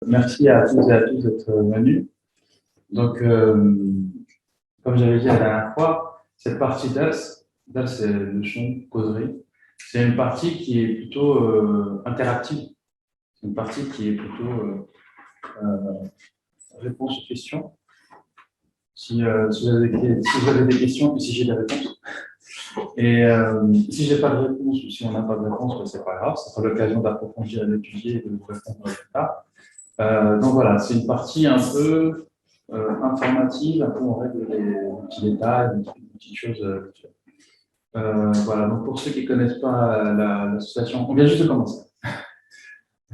Merci à toutes et à tous d'être venus. Donc, comme j'avais dit la dernière fois, cette partie DAS, c'est le son, causerie, c'est une partie qui est plutôt interactive. C'est une partie qui est plutôt réponse aux questions. Si vous avez des questions, et si j'ai des réponses. Et si je n'ai pas de réponse ou si on n'a pas de réponse, ben, ce n'est pas grave, ça sera l'occasion d'approfondir et d'étudier et de vous répondre plus tard. Donc voilà, c'est une partie un peu informative, un peu on règle des petits détails, des petites choses. Voilà, donc pour ceux qui ne connaissent pas l'association, on vient juste de commencer.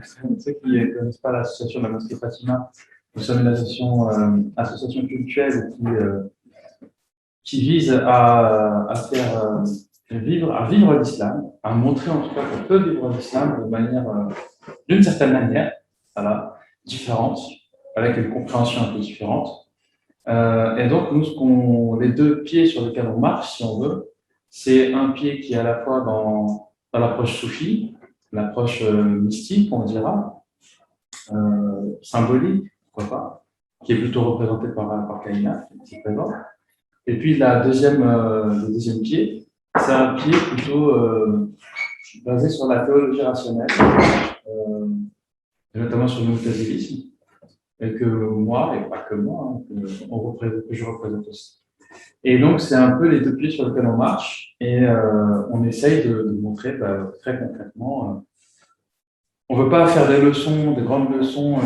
Ceux qui ne connaissent pas l'association de la Mosquée Fatima, nous sommes une association culturelle qui vise à faire vivre l'islam, à montrer en tout cas qu'on peut vivre l'islam d'une certaine manière, voilà, différente, avec une compréhension un peu différente. Et donc, nous, les deux pieds sur lesquels on marche, si on veut, c'est un pied qui est à la fois dans l'approche soufie, l'approche mystique, on dira, symbolique, pourquoi pas, qui est plutôt représentée par Kaina, qui est présent. Et puis, le deuxième pied, c'est un pied plutôt basé sur la théologie rationnelle, notamment sur le mu'tazilisme, et que moi, et pas que moi, que je représente aussi. Et donc, c'est un peu les deux pieds sur lesquels on marche, et on essaye de montrer très concrètement. On ne veut pas faire des leçons, des grandes leçons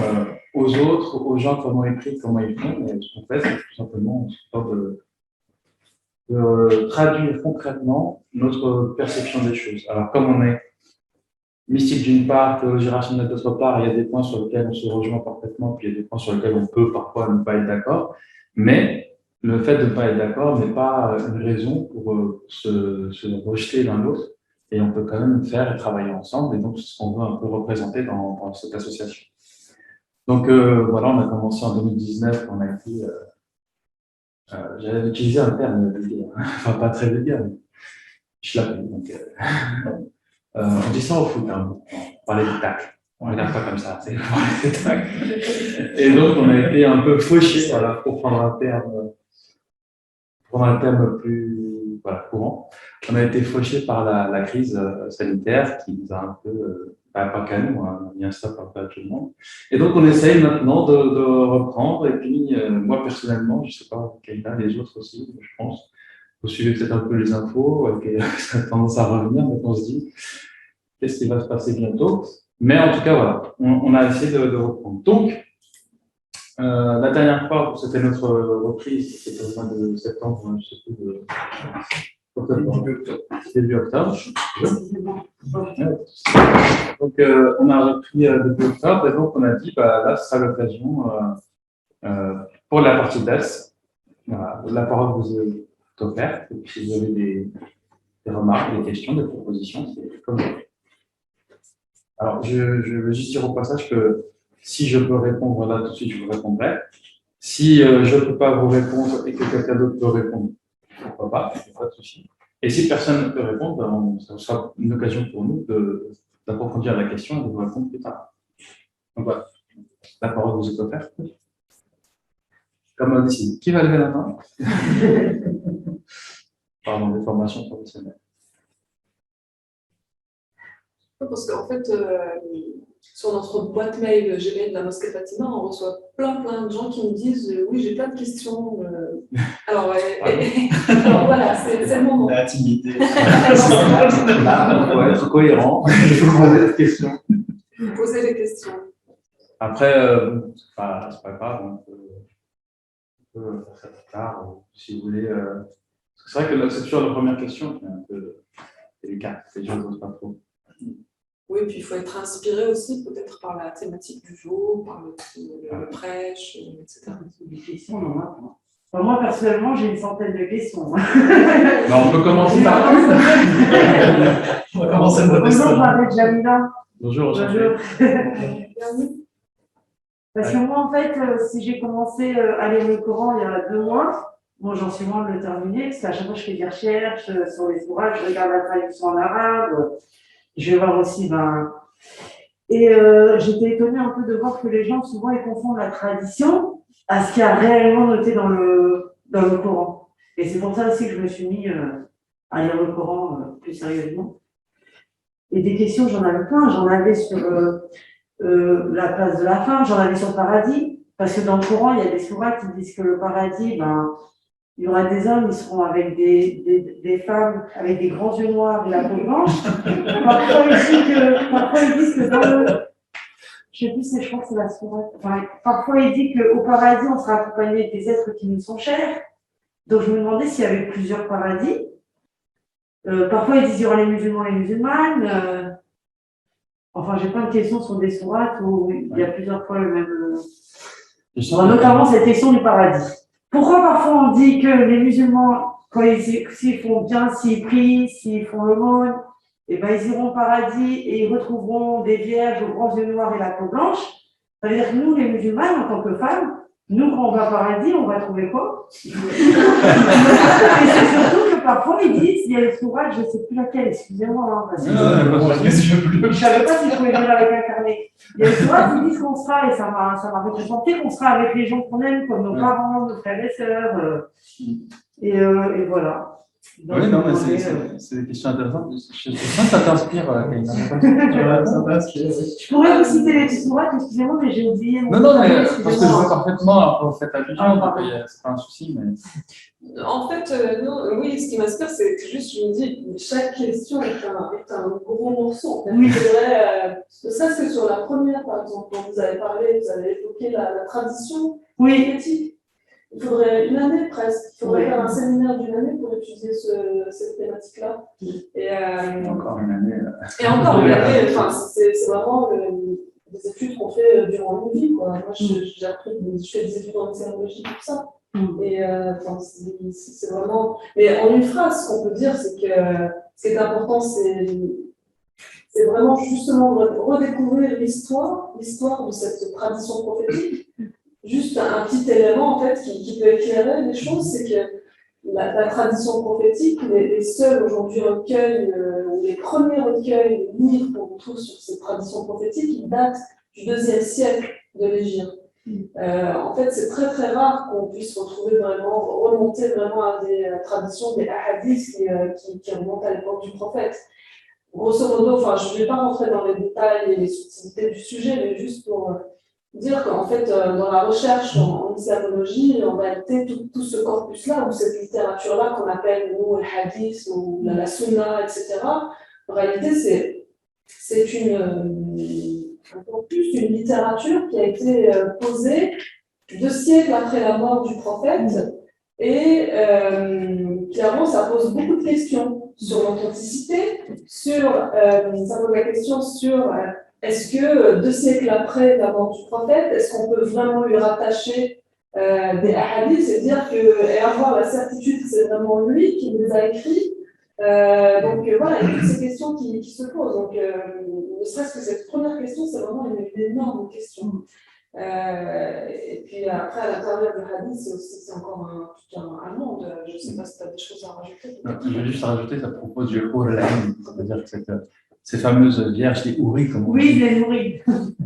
aux autres, aux gens, comment ils prient, comment ils font, mais ce qu'on fait, c'est tout simplement de traduire concrètement notre perception des choses. Alors, comme on est mystique d'une part, théologie rationnelle d'autre part, il y a des points sur lesquels on se rejoint parfaitement, puis il y a des points sur lesquels on peut parfois ne pas être d'accord, mais le fait de ne pas être d'accord n'est pas une raison pour se rejeter l'un l'autre, et on peut quand même faire et travailler ensemble, et donc c'est ce qu'on veut un peu représenter dans cette association. Donc voilà, on a commencé en 2019, on a été, j'avais utilisé un terme vulgaire, enfin pas très vulgaire, mais je l'appelle, donc on dit ça au foot, hein, on parlait du tacle. On ne regarde pas comme ça, c'est et donc, on a été un peu fauchés, voilà, pour prendre un terme plus courant. On a été fauchés par la crise sanitaire qui nous a un peu, pas qu'à nous, hein, on a mis un stop un peu à tout le monde. Et donc, on essaye maintenant de reprendre. Et puis, moi, personnellement, je ne sais pas, Kaina, les autres aussi, je pense, vous suivez peut-être un peu les infos, ça a tendance à revenir, donc on se dit, qu'est-ce qui va se passer bientôt? Mais en tout cas, voilà, on a essayé de reprendre. Donc, la dernière fois, c'était notre reprise, c'était au mois de septembre, je ne sais plus, début octobre. Donc, on a repris début octobre, et donc on a dit, là, ce sera l'occasion pour la partie DAS. Voilà, la parole vous est offerte, et puis si vous avez des remarques, des questions, des propositions, c'est comme ça. Alors, je veux juste dire au passage que si je peux répondre là tout de suite, je vous répondrai. Si je ne peux pas vous répondre et que quelqu'un d'autre peut répondre, pourquoi pas, pas de souci. Et si personne ne peut répondre, ça sera une occasion pour nous d'approfondir la question et de vous répondre plus tard. Donc voilà, la parole vous est offerte. Comme on dit, qui va lever la main? Pardon, des formations professionnelles. Parce qu'en fait, sur notre boîte mail Gmail de la Mosquée Fatima, on reçoit plein de gens qui nous disent oui, j'ai plein de questions. Alors, alors voilà, c'est le moment. La timidité. Il faut être cohérent. Il faut poser des questions. Vous posez les questions. Après, c'est pas grave, on peut faire ça plus tard, si vous voulez. C'est vrai que c'est toujours la première question qui est un peu délicate, les gens ne posent pas trop. Oui, puis il faut être inspiré aussi, peut-être par la thématique du jour, par le prêche, etc. Des questions, on en a plein. Enfin, moi, personnellement, j'ai une centaine de questions. On peut commencer par une. On va commencer par Bonjour, je m'appelle Jamila. Bonjour. Parce que moi, en fait, si j'ai commencé à lire le Coran il y a 2 mois, bon, j'en suis loin de le terminer, parce qu'à chaque fois, je fais des recherches sur les ouvrages, je regarde la traduction en arabe. Je vais voir aussi Et j'étais étonnée un peu de voir que les gens, souvent, ils confondent la tradition à ce qu'il y a réellement noté dans le Coran. Et c'est pour ça aussi que je me suis mis à lire le Coran plus sérieusement. Et des questions, j'en avais plein. J'en avais sur la place de la femme, j'en avais sur le paradis. Parce que dans le Coran, il y a des sourates qui disent que le paradis, ben, il y aura des hommes, ils seront avec des femmes avec des grands yeux noirs et la peau blanche. Parfois, ils disent que dans le. Je sais plus, je crois que c'est la sourate. Enfin, parfois, il dit qu'au paradis, on sera accompagné des êtres qui nous sont chers. Donc, je me demandais s'il y avait plusieurs paradis. Parfois, ils disent qu'il y aura les musulmans et les musulmanes. Enfin, j'ai plein de questions sur des sourates où il y a plusieurs fois le même. Notamment cette question du paradis. Pourquoi parfois on dit que les musulmans, s'ils font bien, s'ils prient, s'ils font l'aumône, eh ben, ils iront au paradis et ils retrouveront des vierges aux grands yeux noirs et la peau blanche. Ça veut dire que nous, les musulmans, en tant que femmes, nous, quand on va au paradis, on va trouver quoi? Et c'est surtout que parfois, ils disent, il y a les sourates, je ne sais plus laquelle, excusez-moi. Hein, parce que je ne savais pas si je pouvais lire avec un carnet. Il y a les sourates qui disent qu'on sera, et ça m'a représenté, qu'on sera avec les gens qu'on aime, comme nos parents, nos frères et sœurs. Et voilà. Donc, oui, non, mais c'est des questions intéressantes. Je sens que ça t'inspire, Kaina. Je pourrais vous citer les sourates, excusez-moi, mais j'ai oublié. Non, mais parce que je vois parfaitement, alors vous faites allusion, donc c'est pas un souci. Mais... En fait, non, oui, ce qui m'inspire, c'est que juste, je me dis, chaque question est un gros morceau. En fait. Oui. Ça, c'est sur la première, par exemple, quand vous avez parlé, vous avez évoqué la tradition éthique. Il faudrait une année presque. Il faudrait faire un séminaire d'une année pour étudier cette thématique-là. Et, encore une année. Et encore une année, enfin, c'est vraiment des études qu'on fait durant une vie. Quoi. Moi, j'ai appris, je fais des études en océanologie pour ça. Et c'est vraiment. Mais en une phrase, ce qu'on peut dire, c'est que ce qui est important, c'est vraiment justement redécouvrir l'histoire de cette tradition prophétique. Juste un petit élément en fait qui peut éclairer les choses, c'est que la tradition prophétique, les seuls aujourd'hui recueils, les premiers recueils, les livres qu'on trouve sur cette tradition prophétique, ils datent du IIe siècle de l'Égypte. En fait, c'est très très rare qu'on puisse remonter vraiment à des traditions, des hadiths qui remontent à l'époque du prophète. Grosso modo, enfin, je ne vais pas rentrer dans les détails et les subtilités du sujet, mais juste pour dire qu'en fait, dans la recherche en islamologie, en réalité, tout ce corpus-là, ou cette littérature-là qu'on appelle, nous, le hadith, ou la sunna, etc., en réalité, c'est encore plus une littérature qui a été posée 2 siècles après la mort du prophète, et clairement, ça pose beaucoup de questions sur l'authenticité, ça pose la question sur... est-ce que 2 siècles après la mort du prophète, est-ce qu'on peut vraiment lui rattacher des hadiths et dire et avoir la certitude que c'est vraiment lui qui les a écrits? Donc voilà, il y a toutes ces questions qui se posent. Donc, ne serait-ce que cette première question, c'est vraiment une énorme question. Et puis après, à l'intérieur du hadith, c'est encore un monde. Je ne sais pas si tu as des choses à rajouter. Je vais juste rajouter, ça propose du Hur al-Ain, c'est-à-dire que ces fameuses vierges, les houris, comme on dit. Oui, les houris.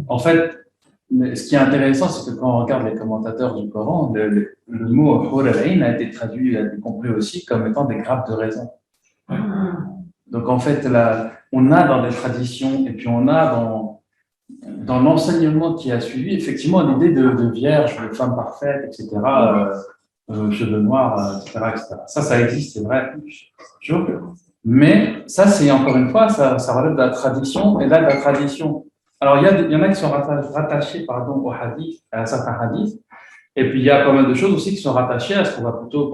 En fait, ce qui est intéressant, c'est que quand on regarde les commentateurs du Coran, le mot Hur al-Ain a été traduit, a été compris aussi comme étant des grappes de raisin. Donc en fait, là, on a dans les traditions, et puis on a dans l'enseignement qui a suivi, effectivement, l'idée de vierge, de femme parfaite, etc., cheveux noirs, etc. Ça existe, c'est vrai. Mais ça, c'est encore une fois, ça relève de la tradition, et là, de la tradition. Alors, il y en a qui sont rattachés au hadith, à certains hadiths, et puis il y a pas mal de choses aussi qui sont rattachées à ce qu'on va plutôt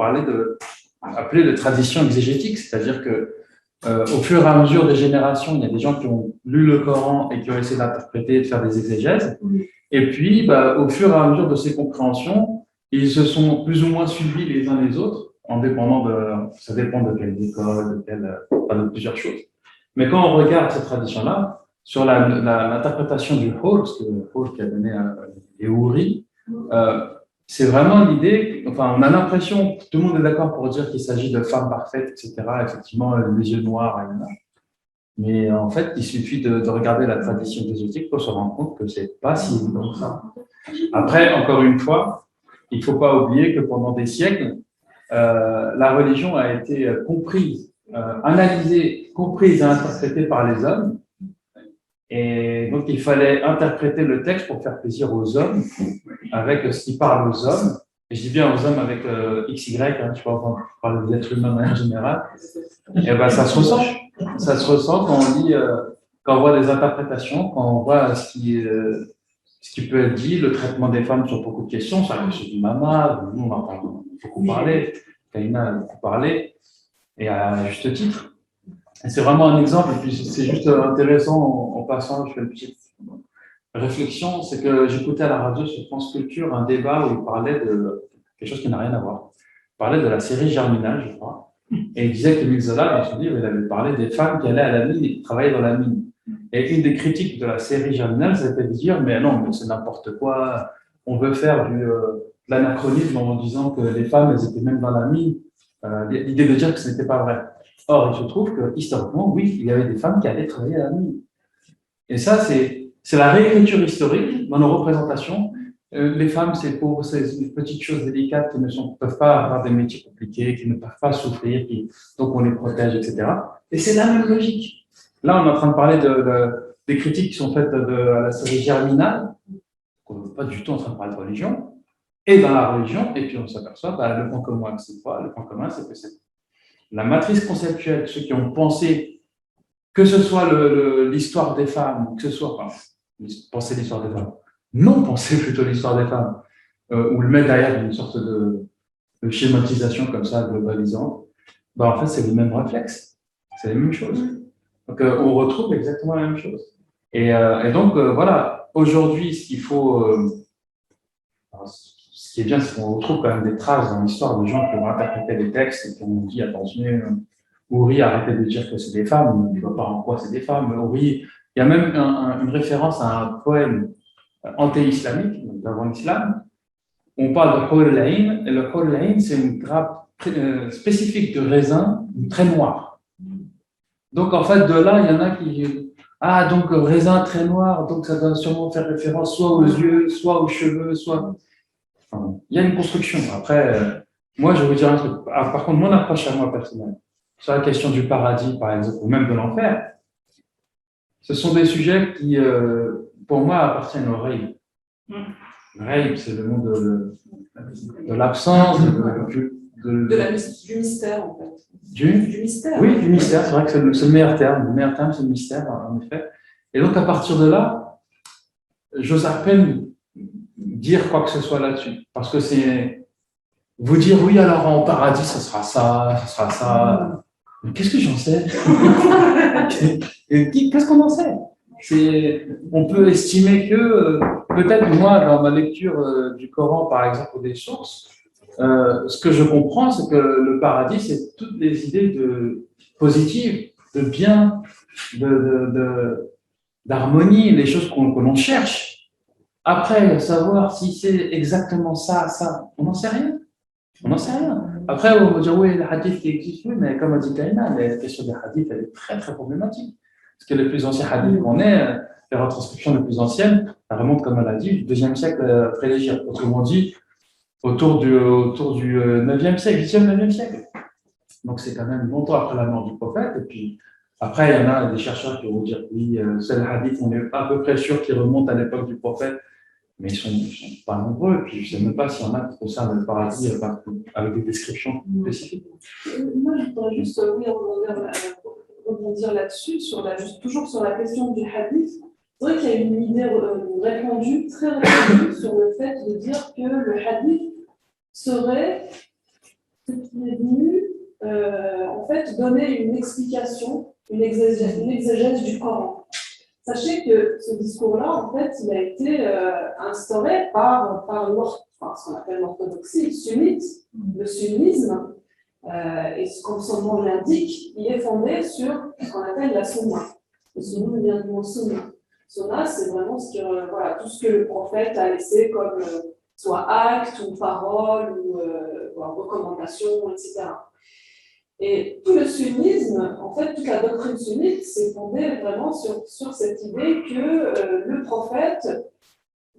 appeler de tradition exégétique, c'est-à-dire que au fur et à mesure des générations, il y a des gens qui ont lu le Coran et qui ont essayé d'interpréter, de faire des exégèses, et puis au fur et à mesure de ces compréhensions, ils se sont plus ou moins suivis les uns les autres, ça dépend de quelle école, de plusieurs choses. Mais quand on regarde cette tradition-là, sur l'interprétation du Hur, parce que le Hur qui a donné les Houris, c'est vraiment l'idée, enfin, on a l'impression que tout le monde est d'accord pour dire qu'il s'agit de femmes parfaites, etc. Effectivement, les yeux noirs, Mais en fait, il suffit de regarder la tradition exotique pour se rendre compte que c'est pas si évident que ça. Après, encore une fois, il ne faut pas oublier que pendant des siècles, la religion a été comprise, analysée, comprise et interprétée par les hommes. Et donc, il fallait interpréter le texte pour faire plaisir aux hommes, avec ce qui parle aux hommes. Et je dis bien aux hommes avec XY, hein, tu vois, on parle des êtres humains en général. Et ben, ça se ressent. Ça se ressent quand on lit, quand on voit des interprétations, quand on voit ce qui peut être dit, le traitement des femmes sur beaucoup de questions, sur la question du mama, nous on entend beaucoup parler, Kaina a beaucoup parlé, et à juste titre. Et c'est vraiment un exemple, et puis c'est juste intéressant en passant, je fais une petite réflexion, c'est que j'écoutais à la radio sur France Culture un débat où il parlait de quelque chose qui n'a rien à voir. Il parlait de la série Germinal, je crois, et il disait que Zola, dans son livre, il avait parlé des femmes qui allaient à la mine et qui travaillaient dans la mine. Et une des critiques de la série Germinal, c'était de dire, mais non, mais c'est n'importe quoi, on veut faire de l'anachronisme en disant que les femmes, elles étaient même dans la mine. L'idée de dire que ce n'était pas vrai. Or, il se trouve que, historiquement, oui, il y avait des femmes qui allaient travailler à la mine. Et ça, c'est la réécriture historique dans nos représentations. Les femmes, c'est pour ces petites choses délicates qui ne peuvent pas avoir des métiers compliqués, qui ne peuvent pas souffrir, donc on les protège, etc. Et c'est la même logique. Là, on est en train de parler des critiques qui sont faites à la série Germinal, qu'on n'est pas du tout en train de parler de religion, et dans la religion, et puis on s'aperçoit, le point commun, c'est quoi? Le point commun, c'est que c'est la matrice conceptuelle, ceux qui ont pensé, que ce soit l'histoire des femmes, que ce soit, enfin, penser l'histoire des femmes, non penser plutôt l'histoire des femmes, ou le mettre derrière une sorte de schématisation comme ça, globalisante, en fait, c'est le même réflexe, c'est la même chose. Donc, on retrouve exactement la même chose. Et donc, voilà, aujourd'hui, ce qu'il faut. Ce qui est bien, c'est qu'on retrouve quand même des traces dans l'histoire de gens qui ont interprété les textes et qui ont dit attention, Ouri, arrêtez de dire que c'est des femmes, je ne vois pas en quoi c'est des femmes. Ouri, il y a même une référence à un poème anté-islamique, d'avant l'islam. On parle de Khol al-Ain, et le Khol al-Ain, c'est une grappe spécifique de raisin très noir. Donc, en fait, de là, il y en a qui. Ah, donc raisin très noir, donc ça doit sûrement faire référence soit aux yeux, soit aux cheveux, soit. Enfin, il y a une construction. Après, moi, je vais vous dire un truc. Ah, par contre, mon approche à moi personnelle, sur la question du paradis, par exemple, ou même de l'enfer, ce sont des sujets qui, pour moi, appartiennent au Reib. Le Reib, c'est le monde de l'absence, du mystère, en fait. Du mystère. Oui, du mystère. C'est vrai que c'est le meilleur terme. Le meilleur terme, c'est le mystère, en effet. Et donc, à partir de là, j'ose à peine dire quoi que ce soit là-dessus. Parce que c'est vous dire, oui, alors en paradis, ce sera ça, ce sera ça. Mais qu'est-ce que j'en sais? Qu'est-ce qu'on en sait? On peut estimer que, peut-être moi, dans ma lecture du Coran, par exemple, ou des sources, ce que je comprends, c'est que le paradis, c'est toutes les idées positives, de bien, d'harmonie, les choses qu'on cherche. Après, savoir si c'est exactement ça, on n'en sait rien. On n'en sait rien. Après, on va dire, oui, le hadith qui existe, oui, mais comme a dit Kaina, la question des hadiths, elle est très, très problématique. Parce que les plus anciens hadiths qu'on ait, les retranscriptions les plus anciennes, elles remontent, comme elle a dit, du 2e siècle après l'Égypte. Autrement dit, autour du 9e siècle, 8e, 9e siècle. Donc, c'est quand même longtemps après la mort du prophète. Et puis, après, il y en a des chercheurs qui vont dire, oui, c'est le hadith, on est à peu près sûr qu'il remonte à l'époque du prophète. Mais ils ne sont pas nombreux, et puis je ne sais même pas s'il y en a qui concernent le paradis avec des descriptions spécifiques. Moi, je voudrais juste rebondir là-dessus, toujours sur la question du hadith. C'est vrai qu'il y a une idée répandue, très répandue, sur le fait de dire que le hadith serait ce qui est venu, en fait, donner une explication, une exégèse du Coran. Sachez que ce discours-là, en fait, il a été instauré par ce qu'on appelle l'orthodoxie sunnite, le sunnisme, et comme son nom l'indique, il est fondé sur ce qu'on appelle la sunna. Le sunna vient du mot sunna. Sunna, c'est vraiment tout ce que le prophète a laissé comme soit acte ou parole ou recommandation, etc. Et tout le sunnisme, en fait, toute la doctrine sunnite s'est fondée vraiment sur cette idée que le prophète,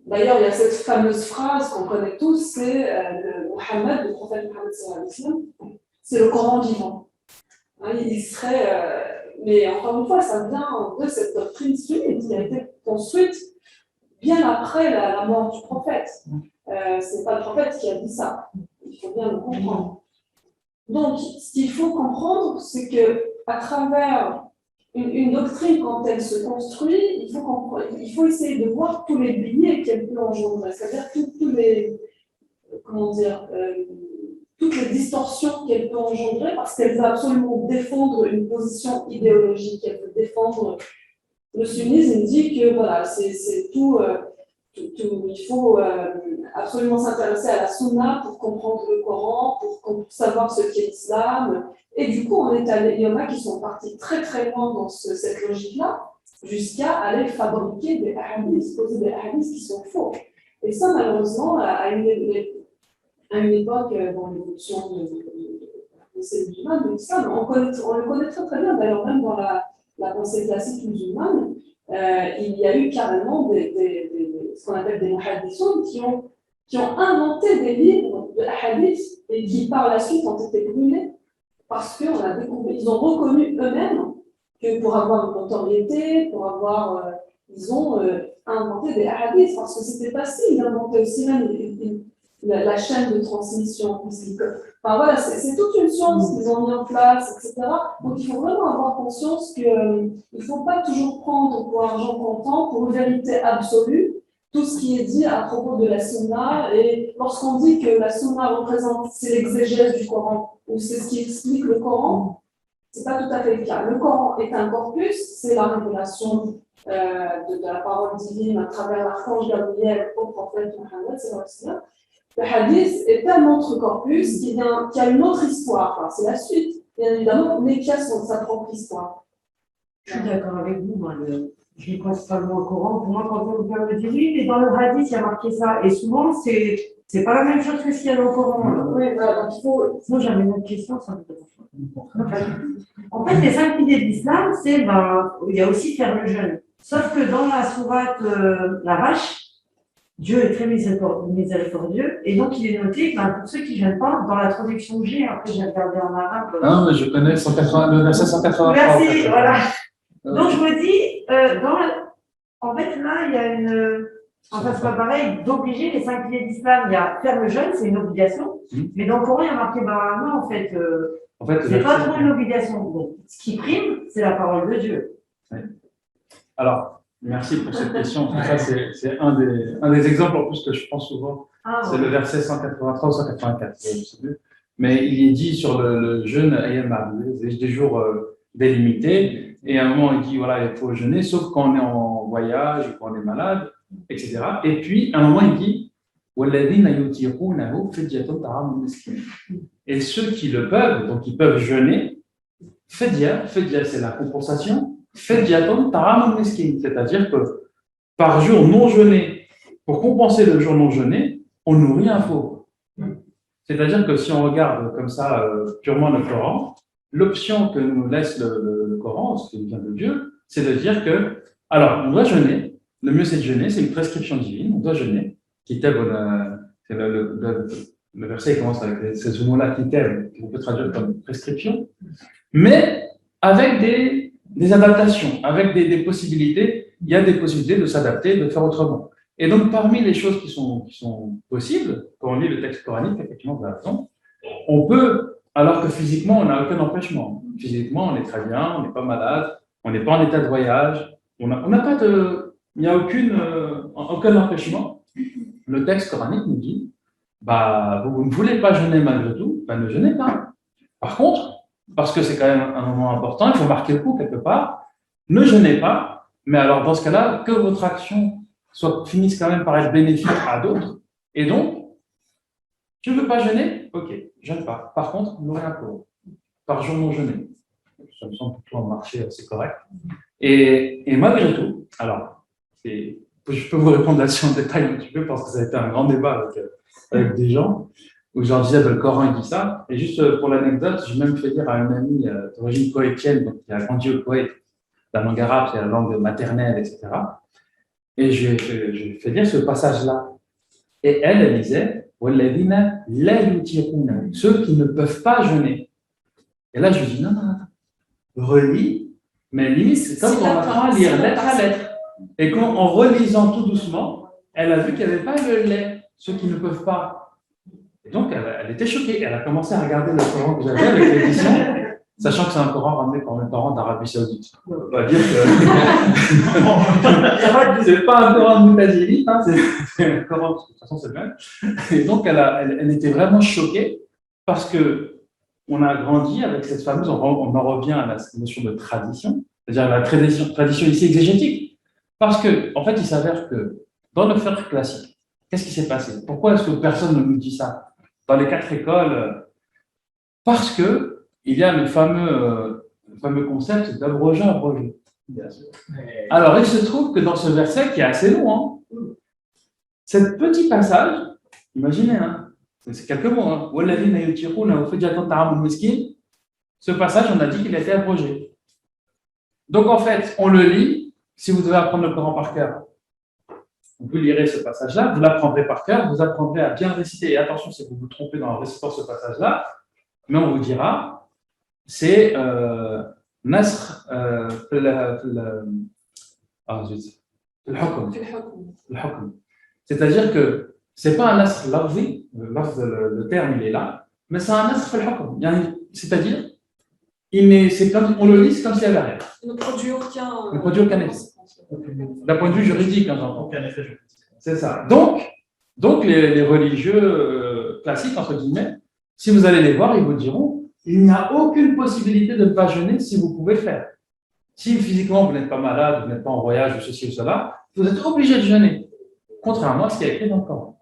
d'ailleurs, il y a cette fameuse phrase qu'on connaît tous, c'est le prophète Mohammed sallallahu alayhi wa sallam, c'est le Coran vivant. Hein, il serait, mais encore une fois, ça vient de cette doctrine sunnite qui a été construite bien après la mort du prophète. Ce n'est pas le prophète qui a dit ça. Il faut bien le comprendre. Donc, ce qu'il faut comprendre, c'est qu'à travers une doctrine, quand elle se construit, il faut essayer de voir tous les biais qu'elle peut engendrer, c'est-à-dire toutes les distorsions qu'elle peut engendrer, parce qu'elle veut absolument défendre une position idéologique, elle veut défendre. Le sunnisme dit que voilà, c'est tout. Il faut absolument s'intéresser à la sunna pour comprendre le Coran, pour savoir ce qu'est l'islam. Et du coup, il y en a qui sont partis très très loin dans cette logique-là, jusqu'à aller fabriquer des hadiths, poser des hadiths qui sont faux. Et ça, malheureusement, à une époque, dans l'évolution de ces musulmans, de l'islam, on le connaît très très bien, d'ailleurs, même dans la pensée classique musulmane, il y a eu carrément ce qu'on appelle des muhaddithoun qui ont inventé des livres de hadith et qui par la suite ont été brûlés parce qu'ils ont reconnu eux-mêmes que pour avoir une notoriété, ils ont inventé des hadiths parce que c'était facile d'inventer aussi même la chaîne de transmission. Enfin voilà, c'est toute une science qu'ils ont mis en place, etc. Donc il faut vraiment avoir conscience qu'il ne faut pas toujours prendre pour argent comptant, pour une vérité absolue, tout ce qui est dit à propos de la sunna. Et lorsqu'on dit que la sunna c'est l'exégèse du Coran, ou c'est ce qui explique le Coran, ce n'est pas tout à fait le cas. Le Coran est un corpus, c'est la révélation de la parole divine à travers l'archange Gabriel au prophète Mohammed, le hadith est un autre corpus qui a une autre histoire. Enfin, c'est la suite, bien évidemment, mais qui a sa propre histoire. Je suis d'accord avec vous. Moi, je lis principalement le Coran. Pour moi, quand on me dit oui, mais dans le hadith, il y a marqué ça. Et souvent, c'est pas la même chose que ce qu'il y a dans le Coran. Oui, voilà, donc il faut. Sinon, j'avais une autre question, ça me dérange. En fait, les 5 piliers de l'islam, il y a aussi faire le jeûne. Sauf que dans la sourate La Vache, Dieu est très miséricordieux, et donc il est noté que pour ceux qui ne jeûnent pas, dans la traduction que j'ai, après j'ai regardé en arabe. Non, mais je connais le verset 183. Merci, voilà. Donc je me dis, en fait là, il y a enfin c'est pas pareil, d'obliger les 5 piliers d'islam, il y a faire le jeûne, c'est une obligation, mais dans le Coran, il y a marqué, non, en fait, c'est pas trop une obligation. Donc, ce qui prime, c'est la parole de Dieu. Oui. Alors, merci pour cette question. Ça, c'est un des exemples en plus que je prends souvent. C'est le verset 183 ou 184. Je sais plus. Mais il est dit sur le jeûne ayam ma'doud, des jours délimités. Et à un moment, il dit voilà, il faut jeûner, sauf quand on est en voyage, ou quand on est malade, etc. Et puis, à un moment, il dit et ceux qui le peuvent, donc ils peuvent jeûner, fidya, c'est la compensation. C'est-à-dire que par jour non jeûné, pour compenser le jour non jeûné, on nourrit un pauvre. C'est-à-dire que si on regarde comme ça purement le Coran, l'option que nous laisse le Coran, ce qui vient de Dieu, c'est de dire que, alors, on doit jeûner, le mieux c'est de jeûner, c'est une prescription divine, on doit jeûner, c'est le verset commence avec ce mot-là, kitab, qu'on peut traduire comme prescription, mais avec des adaptations, avec des possibilités. Il y a des possibilités de s'adapter, de faire autrement. Et donc, parmi les choses qui sont possibles, quand on lit le texte coranique, effectivement, vous avez raison, on peut, alors que physiquement, on n'a aucun empêchement. Physiquement, on est très bien, on n'est pas malade, on n'est pas en état de voyage, il n'y a aucun empêchement. Le texte coranique nous dit, vous ne voulez pas jeûner malgré tout, ne jeûnez pas. Par contre, parce que c'est quand même un moment important, il faut marquer le coup quelque part, ne jeûnez pas, mais alors dans ce cas-là, que votre action finisse quand même par être bénéfique à d'autres, et donc, tu ne veux pas jeûner? Ok, jeûne pas. Par contre, nourris un pauvre, par jour non jeûné. Ça me semble plutôt un marché assez correct. Et malgré tout, alors, je peux vous répondre là-dessus en détail un petit peu, parce que ça a été un grand débat avec des gens. où je leur disais, le Coran il dit ça. Et juste pour l'anecdote, j'ai même fait dire à une amie d'origine koweïtienne, donc qui a grandi au Koweït, la langue arabe, c'est la langue maternelle, etc. Et je fais dire ce passage-là. Et elle disait, وَالَّذِينَ لَا يُطِيقُونَ, ceux qui ne peuvent pas jeûner. Et là, je lui dis, non, relis, mais lis, c'est comme on apprend à lire lettre à lettre. Et en relisant tout doucement, elle a vu qu'il n'y avait pas le lait, ceux qui ne peuvent pas. Et donc, elle était choquée. Elle a commencé à regarder le Coran que j'avais avec l'édition, sachant que c'est un Coran ramené par mes parents d'Arabie Saoudite. On ne peut pas dire que c'est pas un Coran de Moutazili, hein, c'est un Coran, de toute façon c'est le même. Et donc, elle était vraiment choquée parce que on a grandi avec cette fameuse, on en revient à la notion de tradition, c'est-à-dire la tradition ici exégétique. Parce que, en fait, il s'avère que dans le fiqh classique, qu'est-ce qui s'est passé? Pourquoi est-ce que personne ne nous dit ça? Dans les 4 écoles, parce que il y a le fameux concept d'abroger, abroger. Alors, il se trouve que dans ce verset, qui est assez long, ce petit passage, imaginez, c'est quelques mots, ce passage, on a dit qu'il a été abrogé. Donc, en fait, on le lit, si vous devez apprendre le Coran par cœur, vous lirez ce passage-là, vous l'apprendrez par cœur, vous apprendrez à bien réciter. Et attention, si vous vous trompez dans récitant ce passage-là, mais on vous dira, c'est Nasr al-Hukm. C'est-à-dire que ce n'est pas un Nasr lafzi, le terme il est là, mais c'est un Nasr al-Hukm. C'est-à-dire, on le lit, c'est comme s'il n'y avait rien. Il ne produit aucun effet. D'un point de vue juridique, j'entends. Aucun effet juridique. C'est ça. Donc les religieux classiques, entre guillemets, si vous allez les voir, ils vous diront, il n'y a aucune possibilité de ne pas jeûner si vous pouvez le faire. Si physiquement vous n'êtes pas malade, vous n'êtes pas en voyage ou ceci ou cela, vous êtes obligé de jeûner. Contrairement à ce qui est écrit dans le Coran.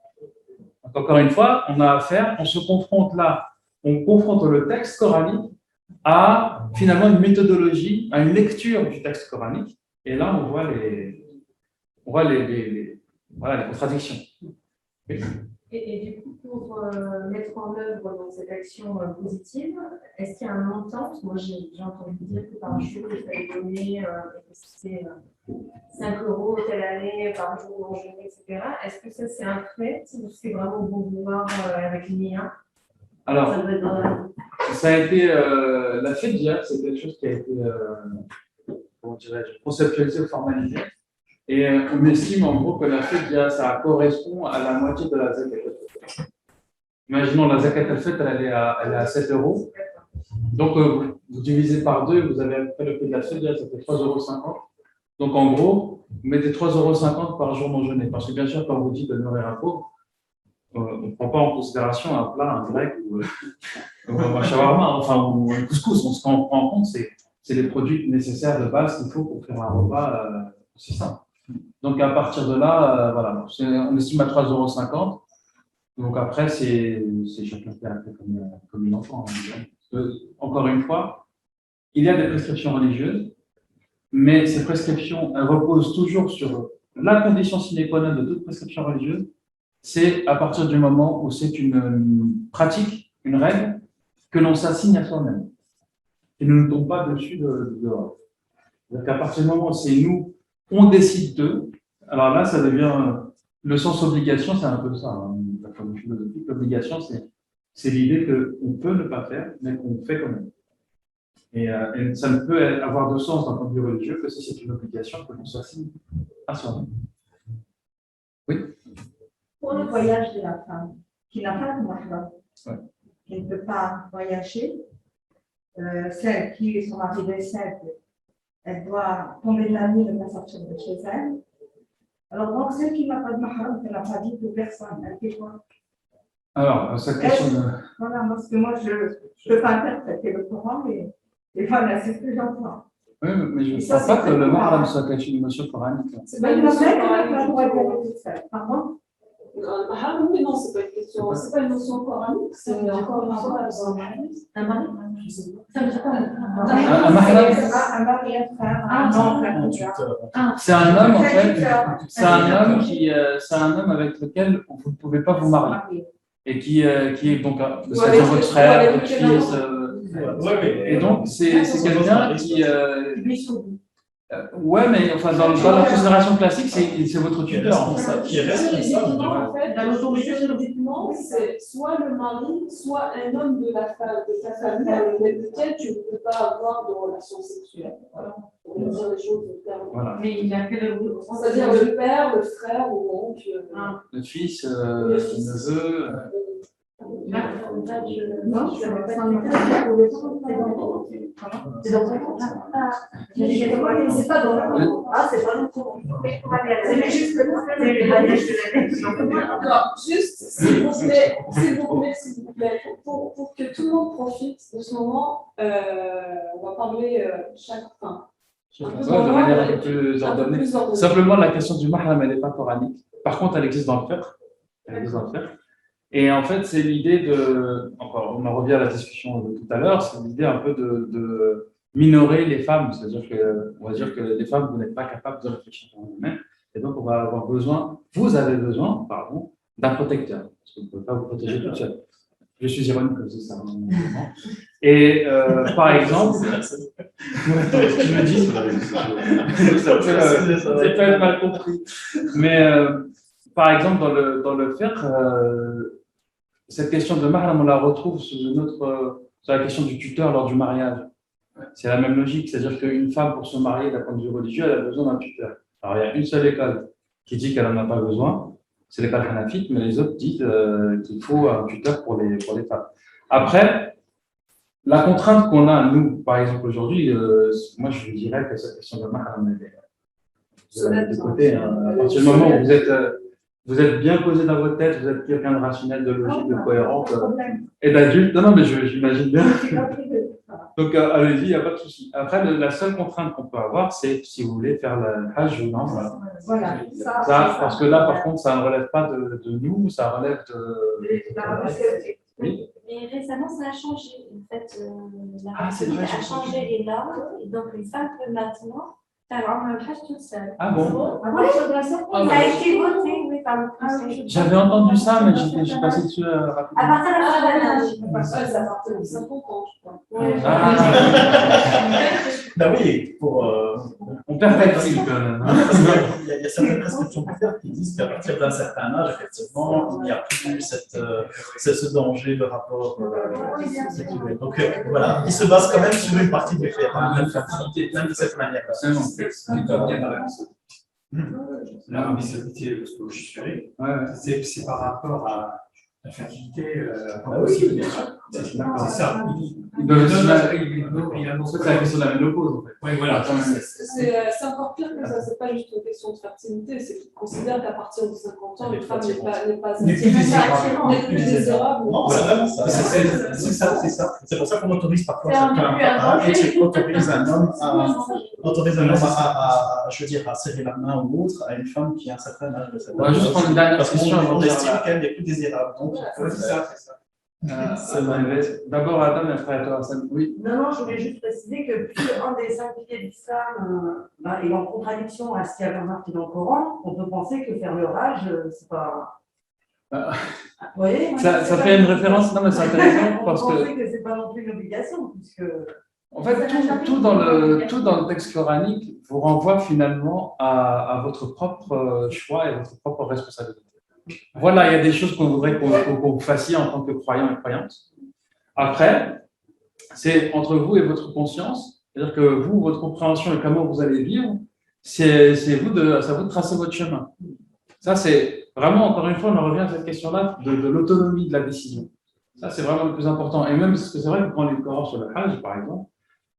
Donc, encore une fois, on se confronte là, on confronte le texte coranique à finalement une méthodologie, à une lecture du texte coranique, et là on voit les contradictions. Et du coup, pour mettre en œuvre dans cette action positive, est-ce qu'il y a un montant? Parce que moi, j'ai entendu dire que par jour, il fallait donner que c'était 5 € telle année par jour non jeûné, etc. Est-ce que ça, c'est un fait ou c'est vraiment bon vouloir avec l'IA? Alors, ça a été la fête d'hier, c'est quelque chose qui a été conceptualisé ou formalisé. Et on estime en gros que la fête, ça correspond à la moitié de la zakat. Imaginons la zakat al-fitr, elle est à 7 €. Donc vous divisez par 2, vous avez à peu près le prix de la fête, ça fait 3,50 €. Donc en gros, vous mettez 3,50 € par jour non jeûné. Parce que bien sûr, quand vous dites de nourrir un pauvre, on ne prend pas en considération un plat, un grec ou un shawarma, ou un couscous. Ce qu'on prend en compte, c'est les produits nécessaires de base qu'il faut pour faire un repas consistant. Donc à partir de là, voilà, on estime à 3,50 €. Donc après, c'est chacun fait un peu comme une enfant. Encore une fois, il y a des prescriptions religieuses, mais ces prescriptions, elles reposent toujours sur la condition sine qua non de toute prescription religieuse, c'est à partir du moment où c'est une pratique, une règle, que l'on s'assigne à soi-même. Et nous ne tombons pas dessus dehors. C'est-à-dire qu'à partir du moment où c'est nous, on décide d'eux, alors là, ça devient le sens obligation, c'est un peu ça. La forme philosophique, l'obligation, c'est l'idée qu'on peut ne pas faire, mais qu'on fait quand même. Et ça ne peut avoir de sens d'un point de vue religieux que si c'est une obligation que l'on s'assigne à soi-même. Oui. Pour le voyage de la femme, qui n'a pas de mahram, qui ne peut pas voyager, celle qui son mari décède, elle doit tomber de la nuit et ne pas sortir de chez elle. Alors, donc, celle qui n'a pas de mahram, qui n'a pas dit de personne, elle fait quoi? Alors, cette question de... Voilà, parce que moi, je ne peux pas interpréter le Coran, et voilà, c'est ce que j'entends. Oui, mais je ne pense pas que le mahram soit une notion coranique. C'est pas une notion coranique. Pardon? Le mahram, mais non, c'est pas une question. C'est pas une notion coranique. C'est encore une fois Un mari? Ça veut dire quoi? Un mahram, c'est un homme, en fait, c'est un homme avec lequel vous ne pouvez pas vous marier. et qui est donc, Ou c'est-à-dire avec- votre ou frère, avec votre lequel fils. Ouais, mais- Et donc, c'est quelqu'un qui. Ouais, mais enfin, dans la considération classique, c'est votre tuteur. En fait. Qui est responsable de Juridiquement, en fait, juridiquement, c'est soit le mari, soit un homme de ta famille avec lequel tu ne peux pas avoir de relation sexuelle. Voilà. Pour dire les choses clairement. Voilà. Mais il a que le C'est-à-dire le père, le frère ou l'oncle. Le fils, le neveu. Non, je ne sais pas dans le ah, c'est pas le courant. C'est juste Alors, juste, s'il vous plaît, pour que tout le monde profite de ce moment, on va parler chaque fin. Ouais, de manière un peu plus ordonnée. Simplement, la question du mahram, elle n'est pas coranique. Par contre, elle existe dans le fiqh. Elle existe dans le fiqh. Et en fait, c'est l'idée de. Encore, on en revient à la discussion de tout à l'heure, c'est l'idée un peu de minorer les femmes. C'est-à-dire que, on va dire que les femmes, vous n'êtes pas capables de réfléchir par vous-même. Et donc, on va avoir besoin, vous avez besoin, pardon, d'un protecteur. Parce que vous ne pouvez pas vous protéger toute seule. Je suis ironique comme ça. Et par exemple, ce que je me dis, ça peut être mal compris. Mais par exemple, dans le fiqh, cette question de mahram, on la retrouve sur la question du tuteur lors du mariage. C'est la même logique, c'est-à-dire qu'une femme, pour se marier d'un point de vue religieux, elle a besoin d'un tuteur. Alors, il y a une seule école qui dit qu'elle n'en a pas besoin, c'est l'école hanafite, mais les autres disent qu'il faut un tuteur pour les femmes. Après, la contrainte qu'on a, nous, par exemple, aujourd'hui, moi, je vous dirais que cette question de mahram, elle est de côté. Hein. À partir du moment où vous êtes bien posé dans votre tête, vous êtes quelqu'un de rationnel, de logique, de cohérent et d'adulte. Non, mais j'imagine bien. Donc, allez-y, il n'y a pas de souci. Après, la seule contrainte qu'on peut avoir, c'est si vous voulez faire le hajj ou non. Voilà. Ça, parce que là, par contre, ça ne relève pas de nous, ça relève de. Oui. Mais récemment, ça a changé. En fait, la C'est République vrai, a changé les normes. Et donc, les femmes peuvent maintenant faire un hajj toute seule. Ah bon? Oui, ça a été voté oui, par le Conseil. J'avais entendu ça, mais j'ai passé dessus rapidement. À partir de la fin de l'âge. Ouais, ça part de 50 ans, je crois. Ouais. Ben oui, On perd facile quand même. il y a certaines prescriptions bizarres qui disent qu'à partir d'un certain âge, effectivement, il n'y a plus ce danger de rapport sexuel. Donc voilà, il se base quand même sur une partie du fait, l'infertilité, même de cette manière. L'Arabie Saoudite, parce que je suis allé, c'est par rapport à la fertilité. Oui, c'est ça. Il annonce que c'est la question de la ménopause, en fait. Oui, voilà. C'est encore pire que ça, c'est pas juste une question de fertilité, c'est qu'ils considèrent qu'à partir de 50 ans, une femme n'est pas plus désirable. Non, c'est vraiment ça. C'est ça. C'est pour ça qu'on autorise parfois certains et autorise un homme à, je veux dire, à serrer la main ou autre à une femme qui a un certain âge de cette On va juste prendre une dernière parce question avant qu'on de estime faire qu'elle n'est plus désirable. Donc, C'est ça. D'abord Adam et après à toi Hassan. Oui. Non, je voulais juste préciser que plus un des 5 piliers de l'islam est en contradiction à ce qu'il y a marqué dans le Coran, on peut penser que faire le rage, c'est pas. Vous voyez, ça fait une référence, non mais c'est intéressant parce on peut que. penser que c'est pas non plus une obligation, puisque. En fait, tout dans le texte coranique vous renvoie finalement à votre propre choix et votre propre responsabilité. Voilà, il y a des choses qu'on voudrait que vous fassiez en tant que croyant et croyante. Après, c'est entre vous et votre conscience, c'est-à-dire que vous, votre compréhension et comment vous allez vivre, c'est à vous de tracer votre chemin. Ça, c'est vraiment, encore une fois, on en revient à cette question-là de l'autonomie de la décision. Ça, c'est vraiment le plus important. Et même, parce que c'est vrai que quand on lit le Coran sur le Hajj, par exemple,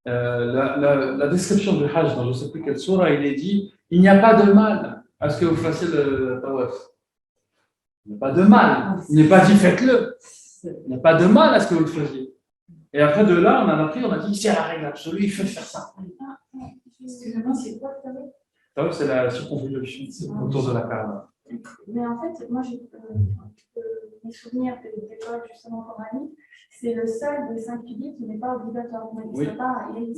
la description du Hajj, dans je ne sais plus quelle sourate, il est dit il n'y a pas de mal à ce que vous fassiez le tawaf. Il n'y a pas de mal. Il n'est pas dit faites-le. Il n'y a pas de mal à ce que vous le faisiez. Et après, de là, on a appris, on a dit c'est la règle absolue, il faut faire ça. Excusez-moi, c'est quoi le tawaf? Tawaf, c'est la circonvolution autour de la Kaaba. Mais en fait, moi, j'ai mes souvenirs d'école justement coranique, c'est le seul des 5 piliers qui n'est pas obligatoire. Oui. C'est pas, Oui.